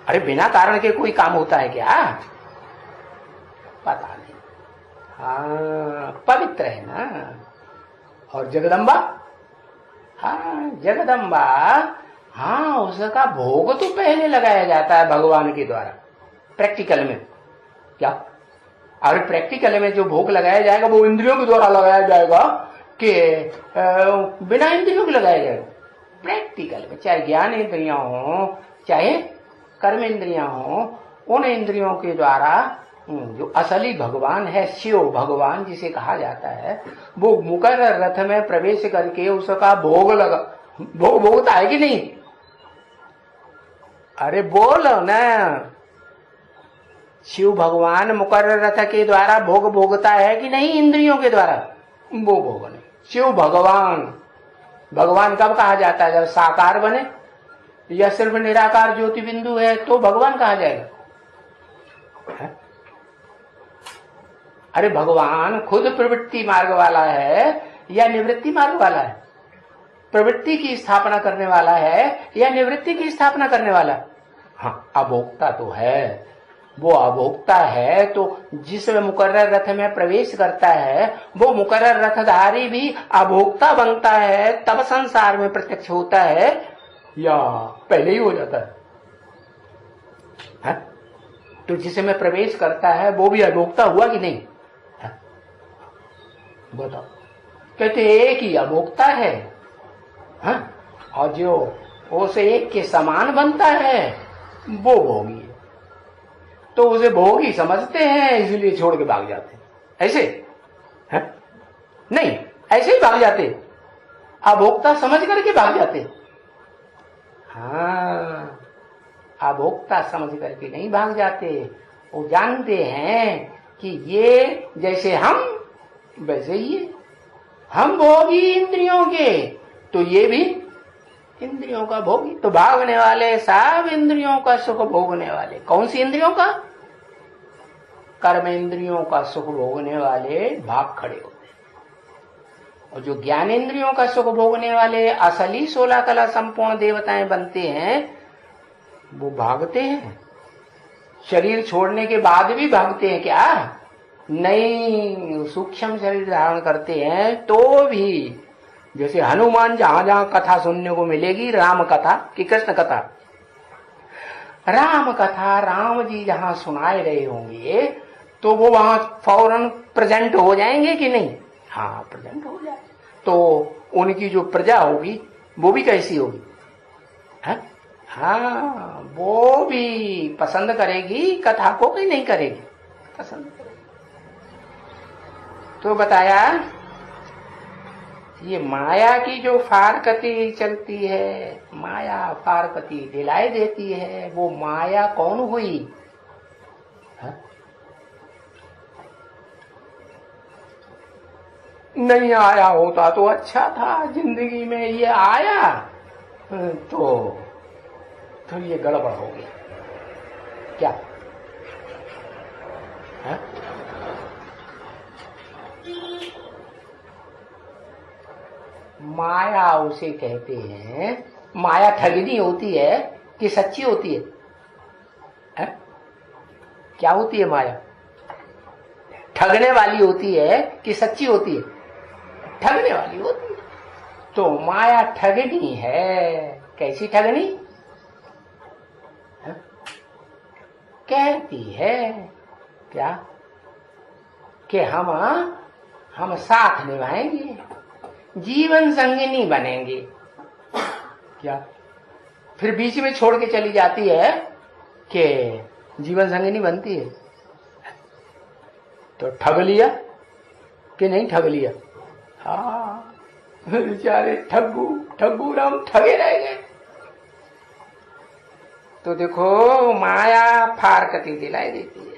अरे बिना कारण के कोई काम होता है क्या? पता नहीं। हाँ, पवित्र है ना। और जगदम्बा? हाँ, जगदम्बा, हाँ, उसका भोग तो पहले लगाया जाता है भगवान के द्वारा प्रैक्टिकल में। क्या? और प्रैक्टिकल में जो भोग लगाया जाएगा वो इंद्रियों के द्वारा लगाया जाएगा कि बिना इंद्रियों के लगाया जाएगा। प्रैक्टिकल में चाहे ज्ञान इंद्रियां हो चाहे कर्म इंद्रियां हो, उन इंद्रियों के द्वारा जो असली भगवान है, शिव भगवान जिसे कहा जाता है, वो मुकर्रर रथ में प्रवेश करके उसका भोग भोगता है कि नहीं? अरे बोलो ना, शिव भगवान मुकर्रर रथ के द्वारा भोग भोगता है कि नहीं? इंद्रियों के द्वारा वो भोग नहीं। शिव भगवान, भगवान कब कहा जाता है? जब साकार बने या सिर्फ निराकार ज्योति बिंदु है तो भगवान कहा जाएगा है? अरे भगवान खुद प्रवृत्ति मार्ग वाला है या निवृत्ति मार्ग वाला है? प्रवृत्ति की स्थापना करने वाला है या निवृत्ति की स्थापना करने वाला? हाँ, अभोक्ता तो है। वो अभोक्ता है तो जिसमें मुकर्रर रथ में प्रवेश करता है वो मुकर्रर रथधारी भी अभोक्ता बनता है, तब संसार में प्रत्यक्ष होता है या पहले ही हो जाता है? तो जिसमें प्रवेश करता है वो भी अभोक्ता हुआ कि नहीं? बताओ। कहते एक ही अभोक्ता है, और जो उसे एक के समान बनता है वो भोगी है। तो उसे भोगी समझते हैं इसलिए छोड़ के भाग जाते हैं। ऐसे है? नहीं, ऐसे ही भाग जाते, अभोक्ता समझ करके भाग जाते। हाँ, अभोक्ता समझ करके नहीं भाग जाते। वो जानते हैं कि ये जैसे हम वैसे ही है, हम भोगी इंद्रियों के तो ये भी इंद्रियों का भोगी। तो भागने वाले सब इंद्रियों का सुख भोगने वाले। कौन सी इंद्रियों का? कर्म इंद्रियों का सुख भोगने वाले भाग खड़े होते हैं। और जो ज्ञान इंद्रियों का सुख भोगने वाले असली 16 कला संपूर्ण देवताएं बनते हैं वो भागते हैं। शरीर छोड़ने के बाद भी भागते हैं क्या? नहीं, सूक्ष्म शरीर धारण करते हैं तो भी। जैसे हनुमान जहां जहां कथा सुनने को मिलेगी, राम कथा कि कृष्ण कथा, राम कथा राम जी जहां सुनाए रहे होंगे तो वो वहां फौरन प्रेजेंट हो जाएंगे कि नहीं? हाँ, प्रेजेंट हो जाए। तो उनकी जो प्रजा होगी वो भी कैसी होगी? हाँ, वो भी पसंद करेगी कथा को कि नहीं करेगी? पसंद करेगी। तो बताया ये माया की जो फारकती चलती है, माया फारकती दिलाई देती है, वो माया कौन हुई? नहीं आया होता तो अच्छा था, जिंदगी में ये आया तो ये गड़बड़ हो गया क्या? है? माया उसे कहते हैं। माया ठगनी होती है कि सच्ची होती है? क्या होती है माया? ठगने वाली होती है कि सच्ची होती है? ठगने वाली होती है। तो माया ठगनी है। कैसी ठगनी? कहती है क्या कि हम साथ निभाएंगे, जीवन संगिनी बनेंगे। क्या? फिर बीच में छोड़ के चली जाती है कि जीवन संगिनी बनती है। तो ठग लिया कि नहीं ठग लिया? हाँ, बेचारे ठग्गू राम ठगे रह गए। तो देखो, माया फारकती दिलाई देती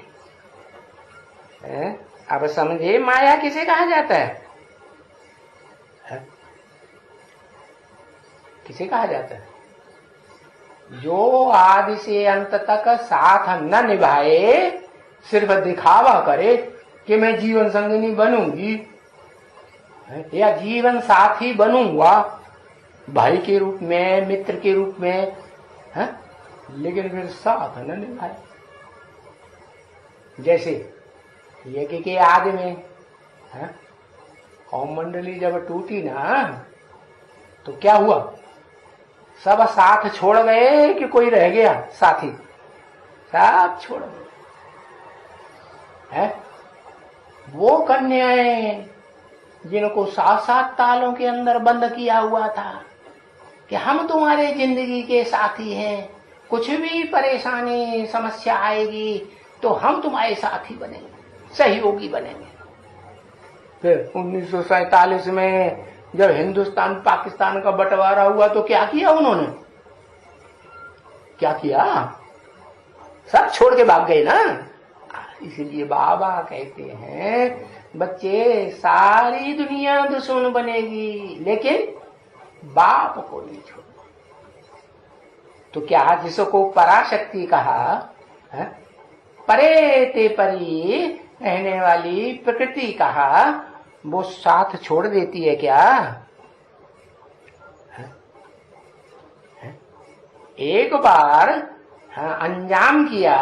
है। अब समझे माया किसे कहा जाता है? किसे कहा जाता है? जो आदि से अंत तक साथ न निभाए, सिर्फ दिखावा करे कि मैं जीवन संगिनी बनूंगी या जीवन साथी बनूंगा, भाई के रूप में, मित्र के रूप में, लेकिन फिर साथ न निभाए। जैसे यज्ञ के आदि में कौम मंडली जब टूटी ना, तो क्या हुआ? सब साथ छोड़ गए कि कोई रह गया साथी? सब छोड़ गए। वो कन्याएं जिनको 7-7 तालों के अंदर बंद किया हुआ था कि हम तुम्हारे जिंदगी के साथी हैं, कुछ भी परेशानी समस्या आएगी तो हम तुम्हारे साथी बनेंगे, सहयोगी बनेंगे। फिर 1947 में जब हिंदुस्तान पाकिस्तान का बंटवारा हुआ तो क्या किया उन्होंने? क्या किया? सब छोड़ के भाग गए ना। इसलिए बाबा कहते हैं बच्चे सारी दुनिया दुश्मन बनेगी लेकिन बाप को नहीं छोड़। तो क्या जिसको पराशक्ति कहा है? परे ते परी रहने वाली प्रकृति कहा, वो साथ छोड़ देती है क्या? है? एक बार अंजाम किया।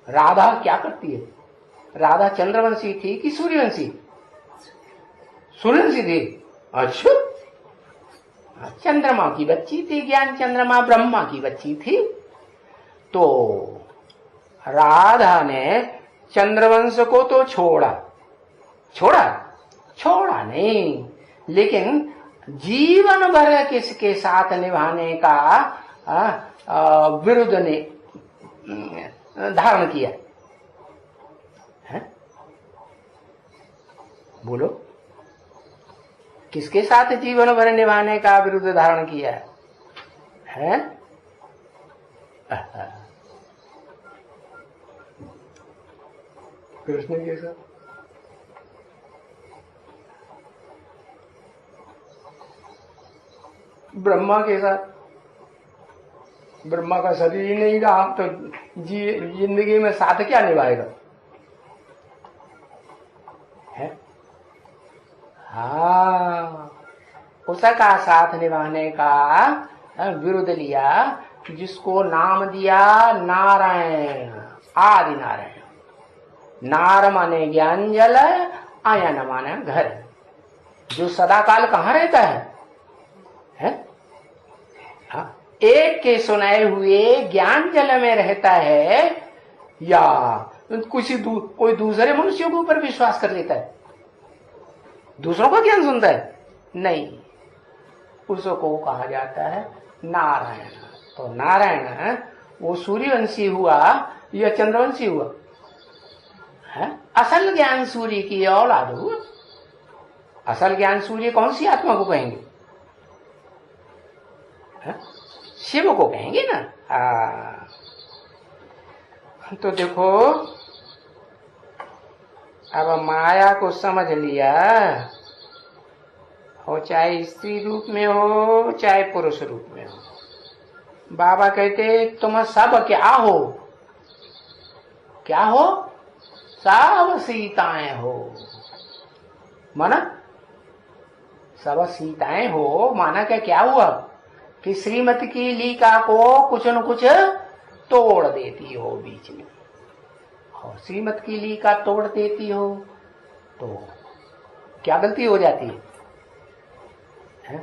राधा क्या करती है? राधा चंद्रवंशी थी कि सूर्यवंशी? सूर्यवंशी थी। अच्छा, चंद्रमा की बच्ची थी, ज्ञान चंद्रमा ब्रह्मा की बच्ची थी। तो राधा ने चंद्रवंश को तो छोड़ा नहीं, लेकिन जीवन भर किसके साथ निभाने का विरुद्ध ने धारण किया है? बोलो, किसके साथ जीवन भर निभाने का विरुद्ध धारण किया है? कृष्ण के साथ। ब्रह्मा के साथ। ब्रह्मा का शरीर ही नहीं रहा तो जिंदगी में साथ क्या निभाएगा? है? हाँ, उसका साथ निभाने का विरुद्ध लिया, जिसको नाम दिया नारायण, आदि नारायण। नार माने ज्ञान जल, आयन माने घर, जो सदाकाल कहाँ रहता है? हाँ, एक के सुनाए हुए ज्ञान जल में रहता है या कोई दूसरे मनुष्यों के ऊपर विश्वास कर लेता है? दूसरों का ज्ञान सुनता है? नहीं, उसको कहा जाता है नारायण। तो नारायण वो सूर्यवंशी हुआ या चंद्रवंशी हुआ? है? असल ज्ञान सूर्य की औलाद हुआ। असल ज्ञान सूर्य कौन सी आत्मा को कहेंगे? है? शिव को कहेंगे ना। तो देखो, अब माया को समझ लिया, हो चाहे स्त्री रूप में हो चाहे पुरुष रूप में हो। बाबा कहते तुम सब क्या हो? क्या हो? सब सीताएं हो। माना सब सीताएं हो, माना क्या हुआ कि श्रीमती की लीका को कुछ न कुछ तोड़ देती हो बीच में, और श्रीमत की लीका तोड़ देती हो तो क्या गलती हो जाती है?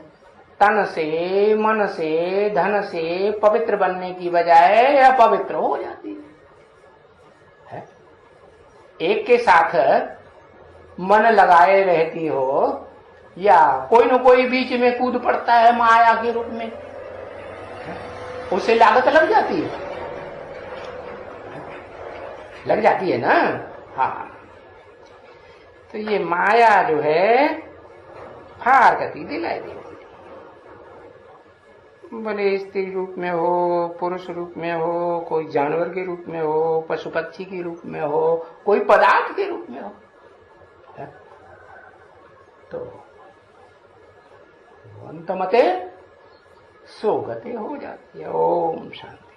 तन से, मन से, धन से पवित्र बनने की बजाय अपवित्र हो जाती है। एक के साथ मन लगाए रहती हो या कोई न कोई बीच में कूद पड़ता है माया के रूप में, उसे लागत लग जाती है ना। हाँ, तो ये माया जो है फार गति दिलाई देती, भले स्त्री रूप में हो, पुरुष रूप में हो, कोई जानवर के रूप में हो, पशु पक्षी के रूप में हो, कोई पदार्थ के रूप में हो, तो अंतमते सो गति हो जाती है। ओम शांति।